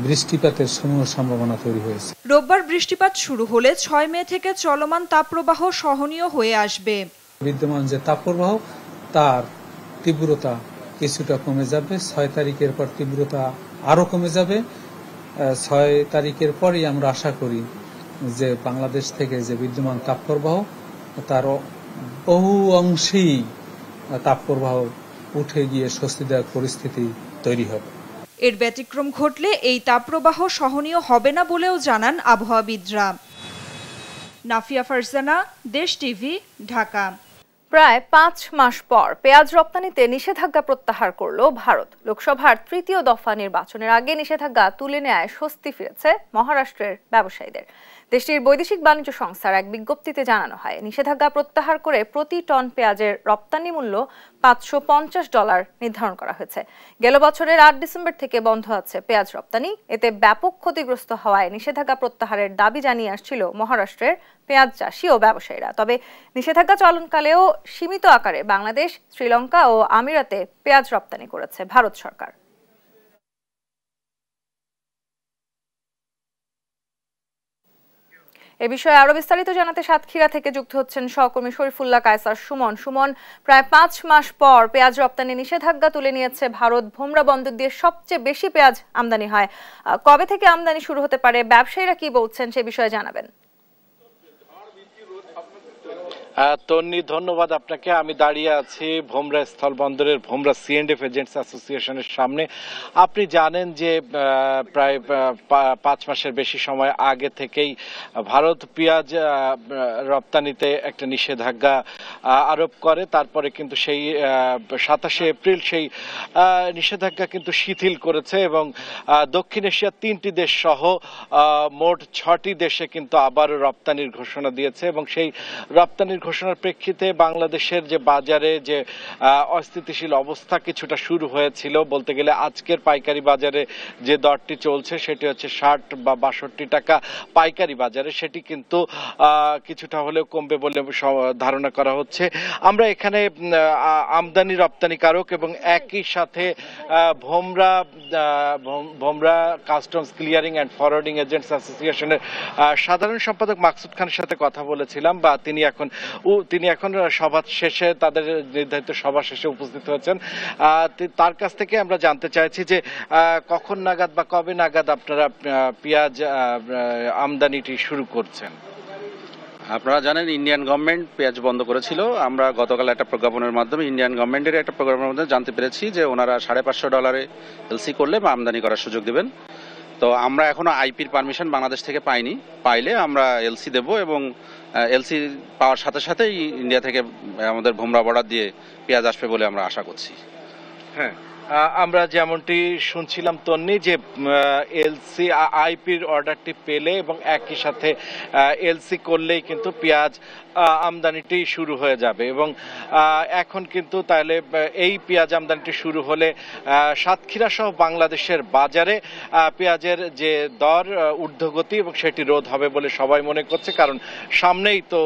বৃষ্টিপাতের সমূহ সম্ভাবনা তৈরি হয়েছে। রোববার বৃষ্টিপাত শুরু হলে 6 মে থেকে চলমান তাপপ্রবাহ সহনীয় হয়ে আসবে। বিদ্যমান যে তাপপ্রবাহ তার তীব্রতা কিছুটা কমে যাবে। 6 তারিখের পর তীব্রতা আরো কমে যাবে। 6 তারিখের পরই আমরা আশা করি যে বাংলাদেশ থেকে যে বিদ্যমান তাপপ্রবাহ তার বহু অংশেই তাপপ্রবাহ উঠে গিয়ে স্বস্তিদায়ক পরিস্থিতি তৈরি হবে। এর ব্যতিক্রম ঘটলে এই তাপপ্রবাহ সহনীয় হবে না বলেও জানান আবহাওয়াবিদরা। নাফিয়া ফারজানা, দেশ টিভি, ঢাকা। প্রায় 5 মাস পর পেঁয়াজ রপ্তানিতে নিষেধাজ্ঞা প্রত্যাহার করল ভারত। লোকসভার 3য় দফা নির্বাচনের আগে নিষেধাজ্ঞা তুলে নেওয়ায় স্বস্তি ফিরেছে মহারাষ্ট্রের ব্যবসায়ীদের। দেশটির বৈদেশিক বাণিজ্য সংস্থার এক বিজ্ঞপ্তিতে জানানো হয়, নিষেধাজ্ঞা প্রত্যাহার করে প্রতি টন পেঁয়াজের রপ্তানি মূল্য $550 নির্ধারণ করা হয়েছে। গেল বছরের 8 ডিসেম্বর থেকে বন্ধ আছে পেঁয়াজ রপ্তানি। এতে ব্যাপক ক্ষতিগ্রস্ত হওয়ায় নিষেধাজ্ঞা প্রত্যাহারের দাবি জানিয়ে আসছিল মহারাষ্ট্রের পেঁয়াজ চাষি ও ব্যবসায়ীরা। তবে নিষেধাজ্ঞা চলনকালেও সীমিত আকারে বাংলাদেশ, শ্রীলঙ্কা ও আমিরাতে পেঁয়াজ রপ্তানি করেছে ভারত সরকার। এ বিষয়ে আরো বিস্তারিত জানাতে সাতক্ষীরা থেকে যুক্ত হচ্ছেন সহকর্মী শরীফুল্লাহ কায়সার সুমন। সুমন, প্রায় 5 মাস পর পেঁয়াজ রপ্তানি নিষেধাজ্ঞা তুলে নিয়েছে ভারত। ভোমরা বন্দর দিয়ে সবচেয়ে বেশি পেঁয়াজ আমদানি হয়। কবে থেকে আমদানি শুরু হতে পারে, ব্যবসায়ীরা কি বলছেন সে বিষয়ে জানাবেন। তন্নি, ধন্যবাদ আপনাকে। আমি দাঁড়িয়ে আছি ভোমরা স্থলবন্দরের ভোমরা C&F এজেন্টস অ্যাসোসিয়েশনের সামনে। আপনি জানেন যে প্রায় 5 মাসের বেশি সময় আগে থেকেই ভারত পেঁয়াজ রপ্তানিতে একটা নিষেধাজ্ঞা আরোপ করে। তারপরে কিন্তু সেই 27শে এপ্রিল সেই নিষেধাজ্ঞা কিন্তু শিথিল করেছে এবং দক্ষিণ এশিয়ার 3টি দেশ সহ মোট 6টি দেশে কিন্তু আবারও রপ্তানির ঘোষণা দিয়েছে এবং সেই রপ্তানির ঘোষণার প্রেক্ষিতে বাংলাদেশের যে বাজারে যে অস্থিতিশীল অবস্থা কিছুটা শুরু হয়েছিল, বলতে গেলে আজকের পাইকারি বাজারে যে দরটি চলছে সেটি হচ্ছে 60 বা 62 টাকা পাইকারি বাজারে, সেটি কিন্তু কিছুটা হলেও কমবে বলে ধারণা করা হচ্ছে। আমরা এখানে আমদানি রপ্তানিকারক এবং একই সাথে Bhomra customs clearing and forwarding agents অ্যাসোসিয়েশনের সাধারণ সম্পাদক মাকসুদ খানের সাথে কথা বলেছিলাম, বা তিনি এখন সভা শেষে, তাদের নির্ধারিত সভা শেষে উপস্থিত হয়েছেন। তার কাছ থেকে আমরা জানতে চাইছি যে কখন নাগাদ বা কবে নাগাদ আপনারা পেঁয়াজ আমদানিটি শুরু করছেন। আপনারা জানেন ইন্ডিয়ান গভর্নমেন্ট পেঁয়াজ বন্ধ করেছিল। আমরা গতকাল একটা প্রজ্ঞাপনের মাধ্যমে ইন্ডিয়ান গভর্নমেন্টের একটা প্রজ্ঞাপনের মাধ্যমে জানতে পেরেছি যে ওনারা $550 এলসি করলে বা আমদানি করার সুযোগ দেবেন। তো আমরা এখনো আইপির পারমিশন বাংলাদেশ থেকে পাইনি, পাইলে আমরা এলসি দেব এবং এলসি পাওয়ার সাথে সাথেই ইন্ডিয়া থেকে আমাদের ভোমরা বর্ডার দিয়ে পেঁয়াজ আসবে বলে আমরা আশা করছি। হ্যাঁ, আমরা যেমনটি শুনছিলাম তন্নি যে এলসি আইপির অর্ডারটি পেলে এবং একই সাথে এলসি করলেই কিন্তু পেঁয়াজ আমদানিটি শুরু হয়ে যাবে এবং এখন কিন্তু তাহলে এই পেঁয়াজ আমদানিটি শুরু হলে সাতক্ষীরা সহ বাংলাদেশের বাজারে পেঁয়াজের যে দর ঊর্ধ্বগতি এবং সেটি রোধ হবে বলে সবাই মনে করছে, কারণ সামনেই তো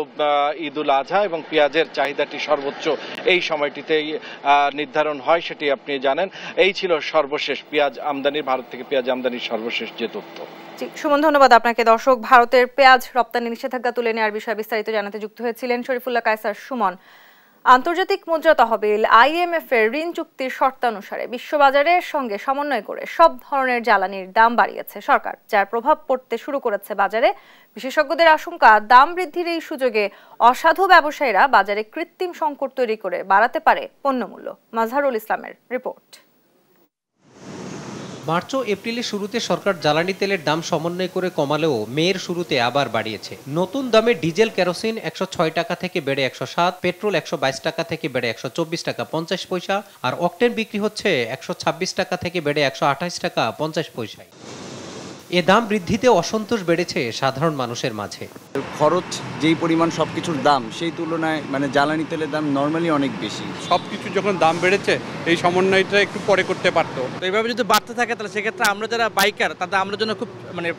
ঈদুল আজহা এবং পেঁয়াজের চাহিদাটি সর্বোচ্চ এই সময়টিতেই নির্ধারণ হয়, সেটি আপনি জানেন। এই ছিল সর্বশেষ পেঁয়াজ আমদানির, ভারত থেকে পেঁয়াজ আমদানির সর্বশেষ যে তথ্য। সুমন, ধন্যবাদ আপনাকে। দর্শক, ভারতের পেঁয়াজ রপ্তানি নিষেধাজ্ঞা তুলে নেওয়ার বিষয়ে বিস্তারিত জানাতে যুক্ত হয়েছিলেন শরীফুল্লাহ কায়সার সুমন। আন্তর্জাতিক মুদ্রা তহবিল IMF এর ঋণ চুক্তির শর্তানুসারে বিশ্ববাজারের সঙ্গে সমন্বয় করে সব ধরনের জ্বালানির দাম বাড়িয়েছে সরকার, যার প্রভাব পড়তে শুরু করেছে বাজারে। বিশেষজ্ঞদের আশঙ্কা, দাম বৃদ্ধির এই সুযোগে অসাধু ব্যবসায়ীরা বাজারে কৃত্রিম সংকট তৈরি করে বাড়াতে পারে পণ্যমূল্য। মাজহারুল ইসলামের রিপোর্ট। মার্চ ও এপ্রিলের শুরুতে সরকার জ্বালানি তেলের দাম সমন্বয় করে কমালেও মের শুরুতে আবার বাড়িয়েছে। নতুন দামে ডিজেল কেরোসিন 106 টাকা থেকে বেড়ে 107, পেট্রোল 122 টাকা থেকে বেড়ে 124 টাকা 50 পয়সা, আর অকটেন বিক্রি হচ্ছে 126 টাকা থেকে বেড়ে 128 টাকা 50 পয়সায়। এ দাম বৃদ্ধিতে অসন্তোষ বেড়েছে সাধারণ মানুষের মাঝে। খরচ যেই পরিমাণ সবকিছুর দাম, সেই তুলনায় মানে জ্বালানি তেলের দাম নর্মালি অনেক বেশি। সবকিছু যখন দাম বেড়েছে, এই সমন্বয়টা একটু পরে করতে পারতো। তো এইভাবে যদি বাড়তে থাকে তাহলে সেক্ষেত্রে আমরা যারা বাইকার, তাদের আমাদের জন্য খুব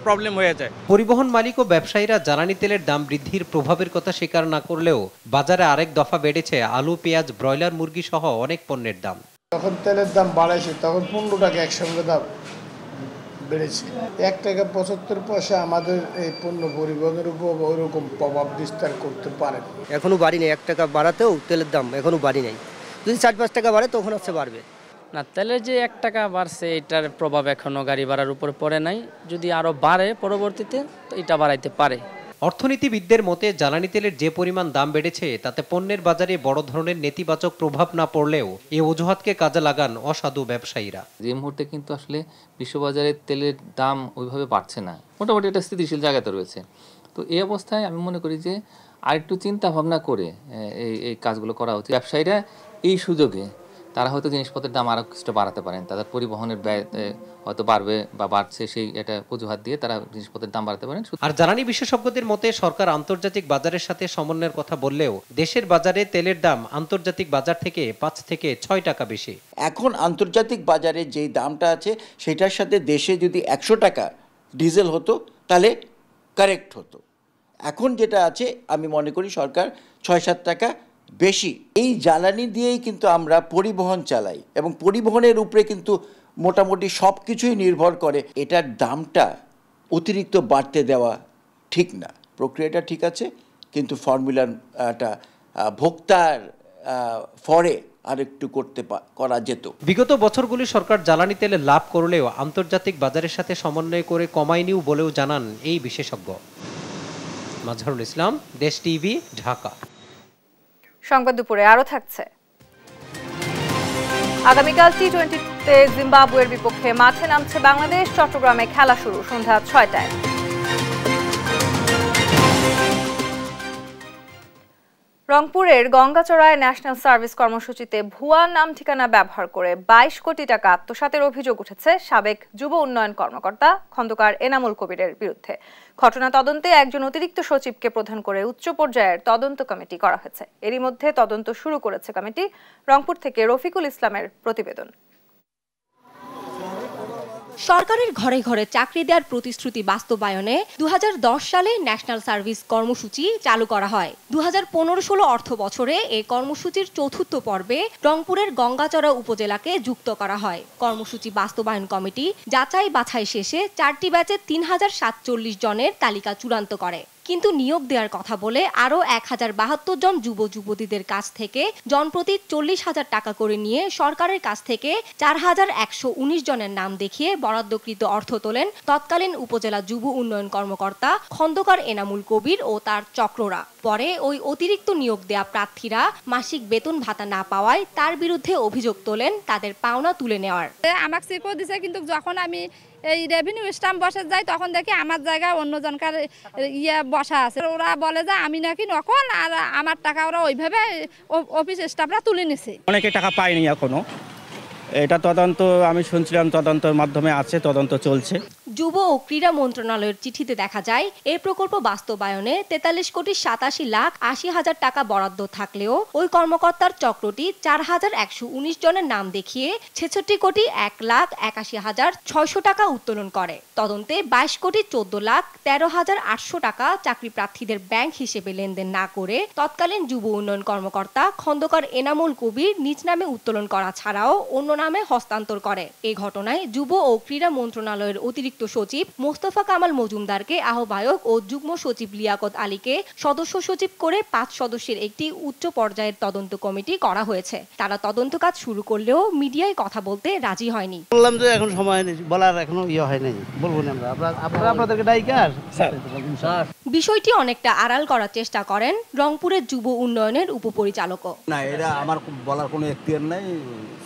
প্রবলেম হয়ে যায়। পরিবহন মালিক ও ব্যবসায়ীরা জ্বালানি তেলের দাম বৃদ্ধির প্রভাবের কথা স্বীকার না করলেও বাজারে আরেক দফা বেড়েছে আলু, পেঁয়াজ, ব্রয়লার মুরগি সহ অনেক পণ্যের দাম। যখন তেলের দাম বাড়াইছে তখন 15 টাকা একসঙ্গে দাম বেড়েছে। 1 টাকা 75 পয়সা আমাদের এই পণ্য পরিবহনের উপর ওইরকম প্রভাব বিস্তার করতে পারে। এখনো বাড়ি নেই, 1 টাকা বাড়াতেও তেলের দাম এখনো বাড়ি নেই। যদি 4-5 টাকা বাড়ে তখন হচ্ছে বাড়বে না। তেলের যে 1 টাকা বাড়ছে, এটার প্রভাব এখনো গাড়ি ভাড়ার উপর পড়ে নাই। যদি আরো বাড়ে পরবর্তীতে, তো এটা বাড়াইতে পারে। অর্থনীতিবিদদের মতে জ্বালানি তেলের যে পরিমাণ দাম বেড়েছে তাতে পণ্যের বাজারে বড় ধরনের নেতিবাচক প্রভাব না পড়লেও এই অজুহাতকে কাজে লাগান অসাধু ব্যবসায়ীরা। এই মুহূর্তে কিন্তু আসলে বিশ্ববাজারে তেলের দাম ওইভাবে বাড়ছে না, মোটামুটি একটা স্থিতিশীল জায়গাতে রয়েছে। তো এই অবস্থায় আমি মনে করি যে আরেকটু চিন্তা ভাবনা করে এই কাজগুলো করা উচিত। ব্যবসায়ীরা এই সুযোগে তারা হয়তো জিনিসপত্রের দাম আরও কিছুটা বাড়াতে পারেন, তাদের পরিবহনের ব্যয় হয়তো বাড়বে বা বাড়ছে, সেই এটা অজুহাত দিয়ে তারা জিনিসপত্রের দাম বাড়াতে পারেন। আর জ্বালানি বিশেষজ্ঞদের মতে সরকার আন্তর্জাতিক বাজারের সাথে সমন্বয়ের কথা বললেও দেশের বাজারে তেলের দাম আন্তর্জাতিক বাজার থেকে 5 থেকে 6 টাকা বেশি। এখন আন্তর্জাতিক বাজারে যেই দামটা আছে সেটার সাথে দেশে যদি 100 টাকা ডিজেল হতো তাহলে কারেক্ট হতো। এখন যেটা আছে আমি মনে করি সরকার 6-7 টাকা বেশি। এই জ্বালানি দিয়েই কিন্তু আমরা পরিবহন চালাই এবং পরিবহনের উপরে কিন্তু মোটামুটি সব কিছুই নির্ভর করে। এটার দামটা অতিরিক্ত বাড়তে দেওয়া ঠিক না। প্রক্রিয়াটা ঠিক আছে, কিন্তু ফর্মুলাটা ভোক্তার ফরে আর একটু করা যেত। বিগত বছরগুলি সরকার জ্বালানি তেলে লাভ করলেও আন্তর্জাতিক বাজারের সাথে সমন্বয় করে কমায়নিও বলেও জানান এই বিশেষজ্ঞ। মাজহারুল ইসলাম, দেশ টিভি, ঢাকা। সংবাদ দুপুরে আরো থাকছে। আগামীকাল টি-20তে জিম্বাবুয়ের বিপক্ষে মাঠে নামছে বাংলাদেশ। চট্টগ্রামে খেলা শুরু সন্ধ্যা 6টায়। রংপুরের গঙ্গাচড়ায় ন্যাশনাল সার্ভিস কর্মসূচিতে ভুয়া নাম ঠিকানা ব্যবহার করে 22 কোটি টাকা আত্মসাতের অভিযোগ উঠেছে সাবেক যুব উন্নয়ন কর্মকর্তা খন্দকার এনামুল কবিরের বিরুদ্ধে। ঘটনা তদন্তে একজন অতিরিক্ত সচিবকে প্রধান করে উচ্চ পর্যায়ের তদন্ত কমিটি করা হয়েছে। এরই মধ্যে তদন্ত শুরু করেছে কমিটি। রংপুর থেকে রফিকুল ইসলামের প্রতিবেদন। সরকারের ঘরে ঘরে চাকরি দেওয়ার প্রতিশ্রুতি বাস্তবায়নে 2010 সালে ন্যাশনাল সার্ভিস কর্মসূচি চালু করা হয়। 2015-16 অর্থ বছরে এই কর্মসূচির চতুর্থ পর্বে রংপুরের গঙ্গাচড়া উপজেলাকে যুক্ত করা হয়। কর্মসূচি বাস্তবায়ন কমিটি যাচাই বাছাই শেষে 4টি ব্যাচে 3047 জনের তালিকা চূড়ান্ত করে। কিন্তু নিয়োগ দেওয়ার কথা বলে আরও 1072 জন যুব যুবতীদের কাছ থেকে জনপ্রতি 40,000 টাকা করে নিয়ে সরকারের কাছ থেকে 4119 জনের নাম দেখিয়ে বরাদ্দকৃত অর্থ তোলেন তৎকালীন উপজেলা যুব উন্নয়ন কর্মকর্তা খন্দকার এনামুল কবির ও তার চক্ররা। পরে ওই অতিরিক্ত নিয়োগ দেয়া প্রার্থীরা মাসিক বেতন ভাতা না পাওয়ায় তার বিরুদ্ধে অভিযোগ তোলেন তাদের পাওনা তুলে নেওয়ার। আমাকে সিপও দিছে, কিন্তু যখন আমি এই রেভিনিউ স্ট্যাম্প বসে যাই তখন দেখি আমার জায়গায় অন্য জনকার বসা আছে। ওরা বলে যে আমি নাকি নকল, আর আমার টাকা ওরা ওইভাবে অফিস স্টাফরা তুলে নিছে। অনেকে টাকা পায়নি এখনো। এটা তদন্ত আমি শুনছিলাম তদন্তের মাধ্যমে আছে, তদন্ত চলছে। যুব ও ক্রীড়া মন্ত্রণালয়ের চিঠিতে দেখা যায় এই প্রকল্প বাস্তবায়নে 43,87,80,000 টাকা বরাদ্দ থাকলেও ওই কর্মকর্তার চক্রটি 4119 জনের নাম দেখিয়ে 66,81,86,600 টাকা উত্তোলন করে। তদন্তে 22,14,13,800 টাকা চাকরি প্রার্থীদের ব্যাংক হিসেবে লেনদেন না করে তৎকালীন যুব উন্নয়ন কর্মকর্তা খন্দকার এনামুল কবির নিজ নামে উত্তোলন করা ছাড়াও অন্য চট্টগ্রামে হস্তান্তর করে। এই ঘটনায় যুব ও ক্রীড়া মন্ত্রণালয়ের অতিরিক্ত সচিব মোস্তফা কামাল মজুমদারকে আহ্বায়ক ও যুগ্ম সচিব লিয়াকত আলীকে সদস্য সচিব করে 5 সদস্যের একটি উচ্চ পর্যায়ের তদন্ত কমিটি করা হয়েছে। তারা তদন্ত কাজ শুরু করলেও মিডিয়ায় কথা বলতে রাজি হয়নি। বললাম যে এখন সময় নেই, বলার এখনো হয় নাই, বলবো না আমরা আপনাদেরকে ডাইকার। বিষয়টি অনেকটা আড়াল করার চেষ্টা করেন রংপুরের যুব উন্নয়নের উপপরিচালকও। না, এটা আমার বলার কোনো এখতিয়ার নাই,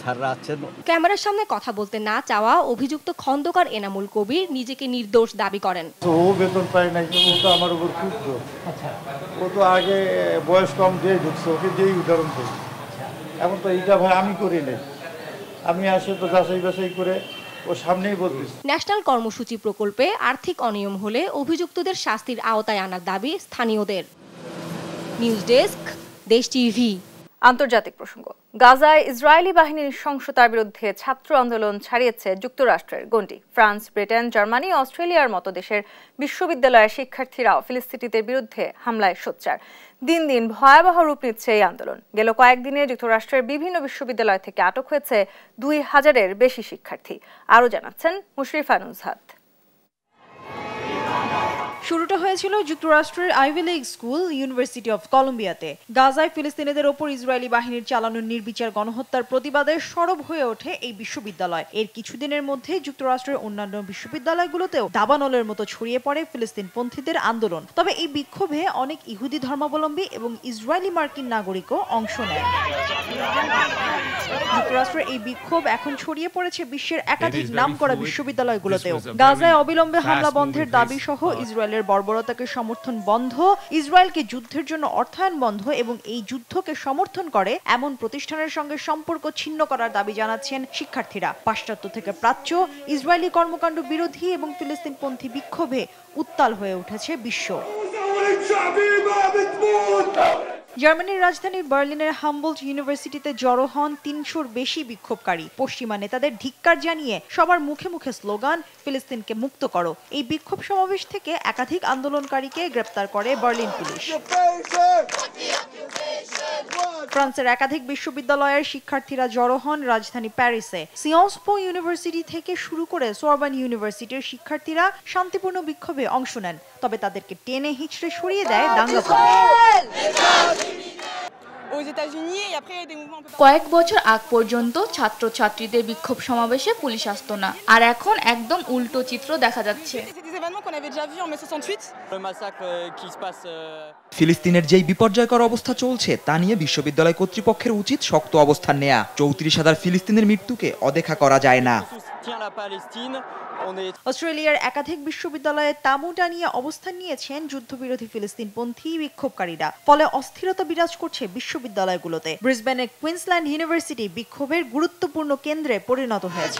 স্যাররা আছেন। ক্যামেরার সামনে কথা বলতে না চাওয়া অভিযুক্ত খন্দকার এনামুল কবির নিজেকে নির্দোষ দাবি করেন। ও বেতন পায় না, ও তো আমার উপর ক্ষুব্ধ। ও তো আগে বয়স কম দিয়ে ঢুকছে, ওকে যেই উদাহরণ দিই। এখন তো এইটা ভাই আমি করি নাই, আমি আসে তো যাচাই বাছাই করে ও সামনেই বলতেছি। ন্যাশনাল কর্মসূচি প্রকল্পে আর্থিক অনিয়ম হলে অভিযুক্তদের শাস্তির আওতায় আনার দাবি স্থানীয়দের। নিউজ ডেস্ক, দেশ টিভি। আন্তর্জাতিক প্রসঙ্গ। গাজায় ইসরায়েলি বাহিনীর সহিংসতার বিরুদ্ধে ছাত্র আন্দোলন ছাড়িয়েছে যুক্তরাষ্ট্রের গণ্ডি। ফ্রান্স, ব্রিটেন, জার্মানি, অস্ট্রেলিয়ার মতো দেশের বিশ্ববিদ্যালয়ের শিক্ষার্থীরাও ফিলিস্তিনিদের বিরুদ্ধে হামলায় সোচ্চার। দিন দিন ভয়াবহ রূপ নিচ্ছে এই আন্দোলন। গেল কয়েকদিনে যুক্তরাষ্ট্রের বিভিন্ন বিশ্ববিদ্যালয় থেকে আটক হয়েছে 2000-এর বেশি শিক্ষার্থী। আরও জানাচ্ছেন মুশরিফা নুজহাত। শুরুটা হয়েছিল যুক্তরাষ্ট্রের Ivy League school university of কলম্বিয়াতে। গাজায় ফিলিস্তিনিদের ওপর ইসরায়েলি বাহিনীর চালানো নির্বিচার গণহত্যার প্রতিবাদে সরব হয়ে ওঠে এই বিশ্ববিদ্যালয়। এর কিছুদিনের মধ্যে যুক্তরাষ্ট্রের অন্যান্য বিশ্ববিদ্যালয়গুলোতেও দাবানলের মতো ছড়িয়ে পড়ে ফিলিস্তিনপন্থীদের আন্দোলন। তবে এই বিক্ষোভে অনেক ইহুদি ধর্মাবলম্বী এবং ইসরায়েলি মার্কিন নাগরিকও অংশ নেয়। যুক্তরাষ্ট্রের এই বিক্ষোভ এখন ছড়িয়ে পড়েছে বিশ্বের একাধিক নামকরা বিশ্ববিদ্যালয়গুলোতেও। গাজায় অবিলম্বে হামলা বন্ধের দাবি সহ ইসরায়েলের বর্বরতাকে সমর্থন বন্ধ, ইসরায়েলকে যুদ্ধের জন্য অর্থায়ন বন্ধ এবং এই যুদ্ধকে সমর্থন করে এমন প্রতিষ্ঠানের সঙ্গে সম্পর্ক ছিন্ন করার দাবি জানাচ্ছেন শিক্ষার্থীরা। পাশ্চাত্য থেকে প্রাচ্য, ইসরায়েলি কর্মকাণ্ড বিরোধী এবং ফিলিস্তিনপন্থী বিক্ষোভে উত্তাল হয়ে উঠেছে বিশ্ব। জার্মানির রাজধানী বার্লিনের হামবোল্ট ইউনিভার্সিটিতে জড়ো হন 300-র বেশি বিক্ষোভকারী। পশ্চিমা নেতাদের ধিক্কার জানিয়ে সবার মুখে মুখে স্লোগান, ফিলিস্তিনকে মুক্ত করো। এই বিক্ষোভ সমাবেশ থেকে একাধিক আন্দোলনকারীকে গ্রেপ্তার করে বার্লিন পুলিশ। ফ্রান্সের একাধিক বিশ্ববিদ্যালয়ের শিক্ষার্থীরা জড়ো হন রাজধানী প্যারিসে। সিয়ন্স পো ইউনিভার্সিটি থেকে শুরু করে সোরবান ইউনিভার্সিটির শিক্ষার্থীরা শান্তিপূর্ণ বিক্ষোভে অংশ নেন, তবে তাদেরকে টেনে হিঁচড়ে সরিয়ে দেয় দাঙ্গা পুলিশ। কয়েক বছর আগ পর্যন্ত ছাত্রছাত্রীদের বিক্ষোভ সমাবেশে পুলিশ আসতো না, আর এখন একদম উল্টো চিত্র দেখা যাচ্ছে। ফিলিস্তিনের যেই বিপর্যয়কর অবস্থা চলছে তা নিয়ে বিশ্ববিদ্যালয় কর্তৃপক্ষের উচিত শক্ত অবস্থান নেয়া। 34,000 ফিলিস্তিনের মৃত্যুকে অদেখা করা যায় না। অস্ট্রেলিয়ার একাধিক বিশ্ববিদ্যালয়ে তাঁবু টানিয়ে অবস্থান নিয়েছেন যুদ্ধবিরোধী ফিলিস্তিনপন্থী বিক্ষোভকারীরা। ফলে অস্থিরতা বিরাজ করছে বিশ্ববিদ্যালয়গুলোতে। ব্রিসবেনের কুইন্সল্যান্ড ইউনিভার্সিটি বিক্ষোভের গুরুত্বপূর্ণ কেন্দ্রে পরিণত হয়েছে।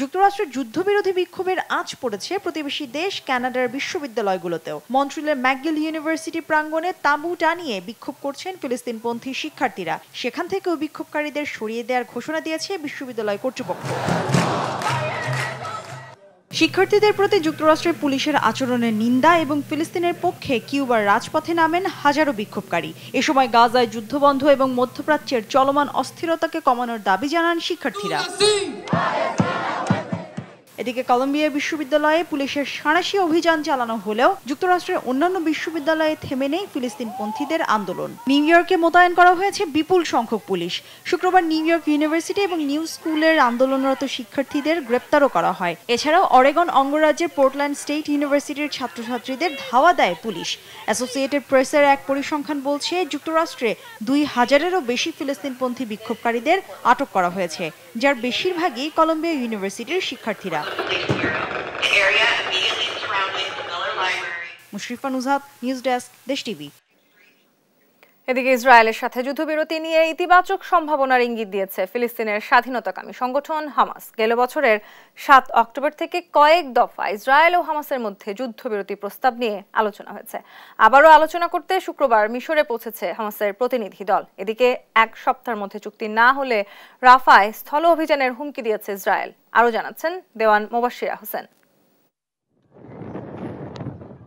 যুক্তরাষ্ট্রের যুদ্ধবিরোধী বিক্ষোভের আঁচ পড়েছে প্রতিবেশী দেশ কানাডার বিশ্ববিদ্যালয়গুলোতেও। মন্ট্রিলের ম্যাকগিল ইউনিভার্সিটি প্রাঙ্গণে তাঁবু টানিয়ে বিক্ষোভ করছেন ফিলিস্তিনপন্থী শিক্ষার্থীরা। সেখান থেকেও বিক্ষোভকারীদের সরিয়ে দেওয়ার ঘোষণা দিয়েছে বিশ্ববিদ্যালয় কর্তৃপক্ষ। শিক্ষার্থীদের প্রতি যুক্তরাষ্ট্রের পুলিশের আচরণের নিন্দা এবং ফিলিস্তিনের পক্ষে কিউবার রাজপথে নামেন হাজারো বিক্ষোভকারী। এ সময় গাজায় যুদ্ধবন্ধ এবং মধ্যপ্রাচ্যের চলমান অস্থিরতাকে কমানোর দাবি জানান শিক্ষার্থীরা। এদিকে কলম্বিয়া বিশ্ববিদ্যালয়ে পুলিশের সাঁড়াশি অভিযান চালানো হলেও যুক্তরাষ্ট্রের অন্যান্য বিশ্ববিদ্যালয়ে থেমে নেই ফিলিস্তিনপন্থীদের আন্দোলন। নিউ ইয়র্কে মোতায়েন করা হয়েছে বিপুল সংখ্যক পুলিশ। শুক্রবার নিউ ইয়র্ক ইউনিভার্সিটি এবং নিউ স্কুলের আন্দোলনরত শিক্ষার্থীদের গ্রেপ্তারও করা হয়। এছাড়াও অরেগন অঙ্গরাজ্যের পোর্টল্যান্ড স্টেট ইউনিভার্সিটির ছাত্রছাত্রীদের ধাওয়া দেয় পুলিশ। অ্যাসোসিয়েটেড প্রেসের এক পরিসংখ্যান বলছে যুক্তরাষ্ট্রে 2000-এরও বেশি ফিলিস্তিনপন্থী বিক্ষোভকারীদের আটক করা হয়েছে, যার বেশিরভাগই কলম্বিয়া ইউনিভার্সিটির শিক্ষার্থীরা। মুশরিফা নুজহাত, নিউজ ডেস্ক, দেশ টিভি। এদিকে ইসরায়েলের সাথে যুদ্ধবিরতি নিয়ে ইতিবাচক সম্ভাবনার ইঙ্গিত দিয়েছে ফিলিস্তিনের স্বাধীনতাকামী সংগঠন হামাস। গেল বছরের 7 অক্টোবর থেকে কয়েক দফা ইসরায়েল ও হামাসের মধ্যে যুদ্ধবিরতি প্রস্তাব নিয়ে আলোচনা হয়েছে। আবারও আলোচনা করতে শুক্রবার মিশরে পৌঁছেছে হামাসের প্রতিনিধি দল। এদিকে 1 সপ্তাহের মধ্যে চুক্তি না হলে রাফায় স্থল অভিযানের হুমকি দিয়েছে ইসরায়েল। আরও জানাচ্ছেন দেওয়ান মোবাশ্শিরা হোসেন।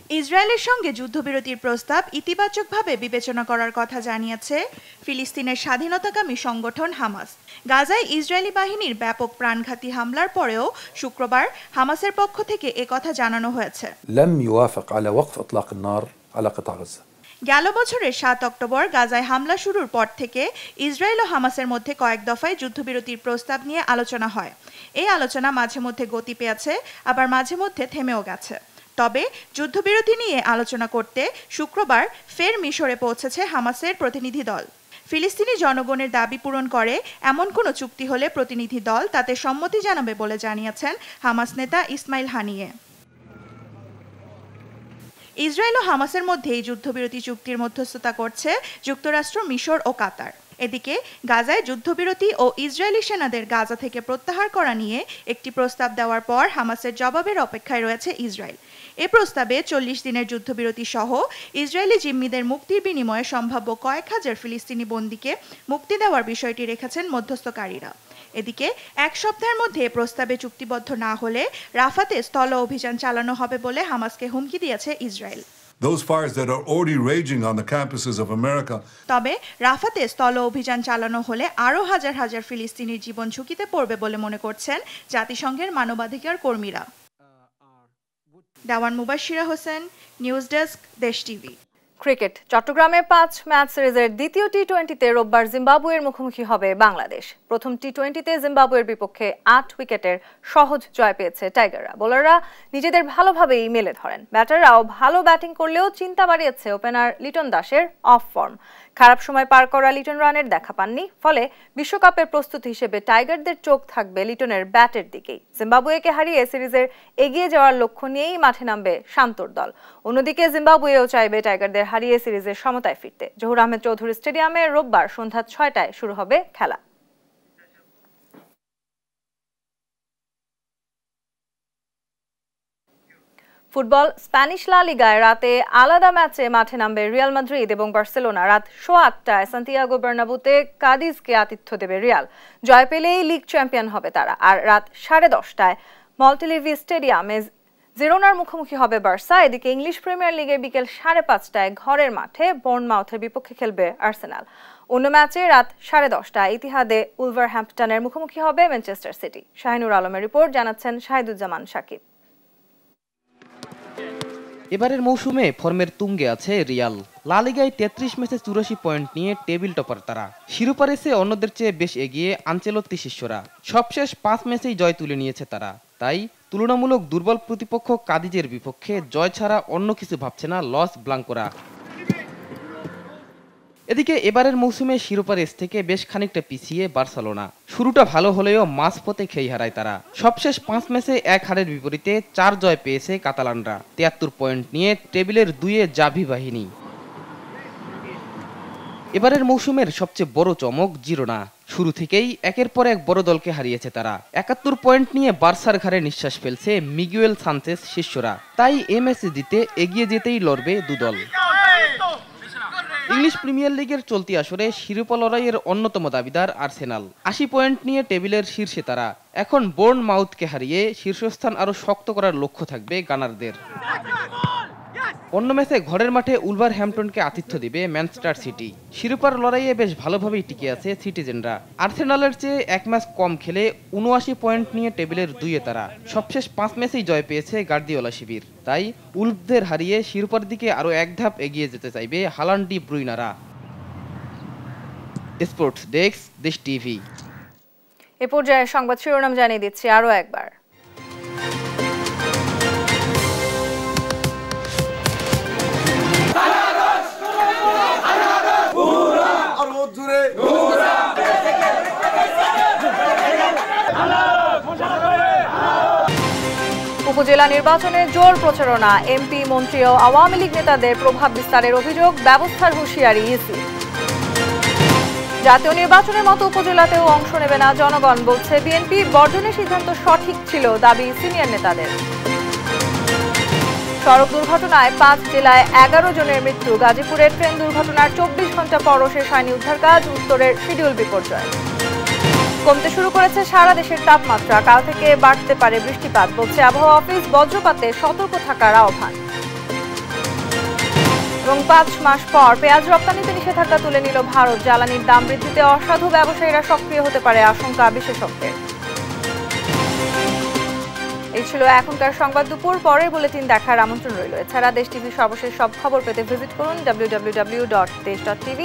ইসরায়েলের সঙ্গে যুদ্ধবিরতির প্রস্তাব ইতিবাচকভাবে বিবেচনা করার কথা জানিয়েছে ফিলিস্তিনের স্বাধীনতাকামী সংগঠন হামাস। গাজায় ইসরায়েলি বাহিনীর ব্যাপক প্রাণঘাতী হামলার পরেও শুক্রবার হামাসের পক্ষ থেকে একথা জানানো হয়েছে। لم يوافق على وقف إطلاق النار على قطاع غزة। গেল বছরের 7 অক্টোবর গাজায় হামলা শুরুর পর থেকে ইসরায়েল ও হামাসের মধ্যে কয়েক দফায় যুদ্ধবিরতির প্রস্তাব নিয়ে আলোচনা হয়। এই আলোচনা মাঝে মধ্যে গতি পেয়েছে, আবার মাঝে মধ্যে থেমেও গেছে। তবে যুদ্ধবিরতি নিয়ে আলোচনা করতে শুক্রবার ফের মিশরে পৌঁছেছে হামাসের প্রতিনিধি দল। ফিলিস্তিনি জনগণের দাবি পূরণ করে এমন কোনো চুক্তি হলে প্রতিনিধি দল তাতে সম্মতি জানাবে বলে জানিয়েছেন হামাস নেতা ইসমাইল হানিয়ে। ইসরায়েল ও হামাসের মধ্যে এই যুদ্ধবিরতি চুক্তির মধ্যস্থতা করছে যুক্তরাষ্ট্র, মিশর ও কাতার। এদিকে গাজায় যুদ্ধবিরতি ও ইসরায়েলি সেনাদের গাজা থেকে প্রত্যাহার করা নিয়ে একটি প্রস্তাব দেওয়ার পর হামাসের জবাবের অপেক্ষায় রয়েছে ইসরায়েল। এ প্রস্তাবে 40 দিনের যুদ্ধবিরতি সহ ইসরায়েলি জিম্মিদের মুক্তির বিনিময়ে সম্ভাব্য কয়েক হাজার ফিলিস্তিনি বন্দীকে মুক্তি দেওয়ার বিষয়টি রেখেছেন মধ্যস্থকারীরা। এদিকে এক সপ্তাহের মধ্যে এ প্রস্তাবে চুক্তিবদ্ধ না হলে রাফাতে স্থল অভিযান চালানো হবে বলে হামাসকে হুমকি দিয়েছে Israel. Those fires that are already raging on the campuses of America. তবে রাফাতে স্থল অভিযান চালানো হলে আরও হাজার হাজার ফিলিস্তিনির জীবন ঝুঁকিতে পড়বে বলে মনে করছেন জাতিসংঘের মানবাধিকার কর্মীরা। দেওয়ান মুবাশিরা হোসেন, নিউজ ডেস্ক, দেশ টিভি। ক্রিকেট, চট্টগ্রামে 5 ম্যাচ সিরিজের দ্বিতীয় টি-20তে রোববার জিম্বাবুয়ের মুখোমুখি হবে বাংলাদেশ। প্রথম টি-20তে জিম্বাবুয়ের বিপক্ষে 8 উইকেটের সহজ জয় পেয়েছে টাইগাররা। বোলাররা নিজেদের ভালোভাবেই মেলে ধরেন। ব্যাটাররাও ভালো ব্যাটিং করলেও চিন্তা বাড়িয়েছে ওপেনার লিটন দাসের অফ ফর্ম। খারাপ সময় পার করা লিটন রানের দেখা পাননি, ফলে বিশ্বকাপের প্রস্তুতি হিসেবে টাইগারদের চোখ থাকবে লিটনের ব্যাটের দিকেই। জিম্বাবুয়েকে হারিয়ে সিরিজের এগিয়ে যাওয়ার লক্ষ্য নিয়েই মাঠে নামবে শান্তর দল। অন্যদিকে জিম্বাবুয়েও চাইবে টাইগারদের হারিয়ে সিরিজের সমতায় ফিরতে। জহুর আহমেদ চৌধুরী স্টেডিয়ামে রোববার সন্ধ্যা 6টায় শুরু হবে খেলা। ফুটবল, স্প্যানিশ লা লিগায় রাতে আলাদা ম্যাচে মাঠে নামবে রিয়াল মাদ্রিদ এবং বার্সেলোনা। রাত 8:15টায় সান্তিয়াগো বার্নাবুতে কাদিজকে আতিথ্য দেবে রিয়াল। জয় পেলেই লিগ চ্যাম্পিয়ন হবে তারা। আর রাত 10:30টায় মল্টিলিভি স্টেডিয়ামে জিরোনার মুখোমুখি হবে বার্সা। এদিকে ইংলিশ প্রিমিয়ার লিগে বিকেল 5:30টায় ঘরের মাঠে বোর্নমাউথের বিপক্ষে খেলবে আর্সেনাল। অন্য ম্যাচে রাত 10:30টায় ইতিহাদে উলভারহ্যাম্পটনের মুখোমুখি হবে ম্যানচেস্টার সিটি। শাহিনুর আলমের রিপোর্ট, জানাচ্ছেন শাহিদুজ্জামান সাকিব। এবারের মৌসুমে ফর্মের তুঙ্গে আছে রিয়াল। লা লিগায় 33 ম্যাচে 84 পয়েন্ট নিয়ে টেবিল টপার তারা। শিরোপা রেসে অন্যদের চেয়ে বেশ এগিয়ে আনচেলত্তি শিষ্যরা। সবশেষ 5 ম্যাচেই জয় তুলে নিয়েছে তারা। তাই তুলনামূলক দুর্বল প্রতিপক্ষ কাদিজের বিপক্ষে জয় ছাড়া অন্য কিছু ভাবছে না লস ব্লাঙ্কোরা। এদিকে এবারের মৌসুমে শিরোপা রেস থেকে বেশ খানিকটা পিছিয়ে বার্সেলোনা। শুরুটা ভালো হলেও মাঝপথে খেই হারায় তারা। সবশেষ 5 ম্যাচে 1 হারের বিপরীতে 4 জয় পেয়েছে কাতালানরা। 73 পয়েন্ট নিয়ে টেবিলের 2-এ জাভি বাহিনী। এবারের মৌসুমের সবচেয়ে বড় চমক জিরোনা। শুরু থেকেই একের পর এক বড় দলকে হারিয়েছে তারা। 71 পয়েন্ট নিয়ে বার্সার ঘাড়ে নিঃশ্বাস ফেলছে মিগুয়েল সানচেজ শিষ্যরা। তাই এই ম্যাচে জিতে এগিয়ে যেতেই লড়বে দুদল। ইংলিশ প্রিমিয়ার লিগের চলতি আসরে শিরোপা লড়াইয়ের অন্যতম দাবিদার আর্সেনাল। 80 পয়েন্ট নিয়ে টেবিলের শীর্ষে তারা। এখন বোর্নমাউথকে হারিয়ে শীর্ষস্থান আরও শক্ত করার লক্ষ্য থাকবে গানারদের। অন্য ম্যাচে ঘরের মাঠে উলভারহ্যাম্পটনকে আতিথ্য দিবে ম্যানচেস্টার সিটি। শিরোপার লড়াইয়ে বেশ ভালোভাবেই টিকে আছে সিটিজেনরা। আর্সেনালের চেয়ে 1 ম্যাচ কম খেলে 79 পয়েন্ট নিয়ে টেবিলের 2-এ তারা। সবশেষ 5 ম্যাচেই জয় পেয়েছে গার্দিওলা শিবির। তাই উলভদের হারিয়ে শিরোপার দিকে আরও এক ধাপ এগিয়ে যেতে চাইবে হালান্ড ডি ব্রুইনারা। স্পোর্টস ডেস্ক, দেশ টিভি। এ পর্যায়ে সংবাদ শিরোনাম জানিয়ে দিচ্ছি আরও একবার। উপজেলা নির্বাচনে জোর প্রচারণা। এমপি, মন্ত্রী ও আওয়ামী লীগ নেতাদের প্রভাব বিস্তারের অভিযোগ, ব্যবস্থার হুঁশিয়ারি ইসি। জাতীয় নির্বাচনের মতো উপজেলাতেও অংশ নেবে না জনগণ, বলছে বিএনপি। বর্জনের সিদ্ধান্ত সঠিক ছিল, দাবি সিনিয়র নেতাদের। সড়ক দুর্ঘটনায় 5 জেলায় 11 জনের মৃত্যু। গাজীপুরের ট্রেন দুর্ঘটনার 24 ঘন্টা পরও শেষ হয়নি উদ্ধার কাজ। উত্তরের শিডিউল বিপর্যয়। কমতে শুরু করেছে সারা দেশের তাপমাত্রা। কাল থেকে বাড়তে পারে বৃষ্টিপাত, বলছে আবহাওয়া অফিস। বজ্রপাতে সতর্ক থাকার আহ্বান। এবং 5 মাস পর পেঁয়াজ রপ্তানিতে নিষেধাজ্ঞা তুলে নিল ভারত। জ্বালানির দাম বৃদ্ধিতে অসাধু ব্যবসায়ীরা সক্রিয় হতে পারে আশঙ্কা বিশেষজ্ঞের। এই ছিল এখনকার সংবাদ দুপুর। পরের বুলেটিন দেখার আমন্ত্রণ রইল। এছাড়া দেশ টিভির সর্বশেষ সব খবর পেতে ভিজিট করুন www.desh.tv।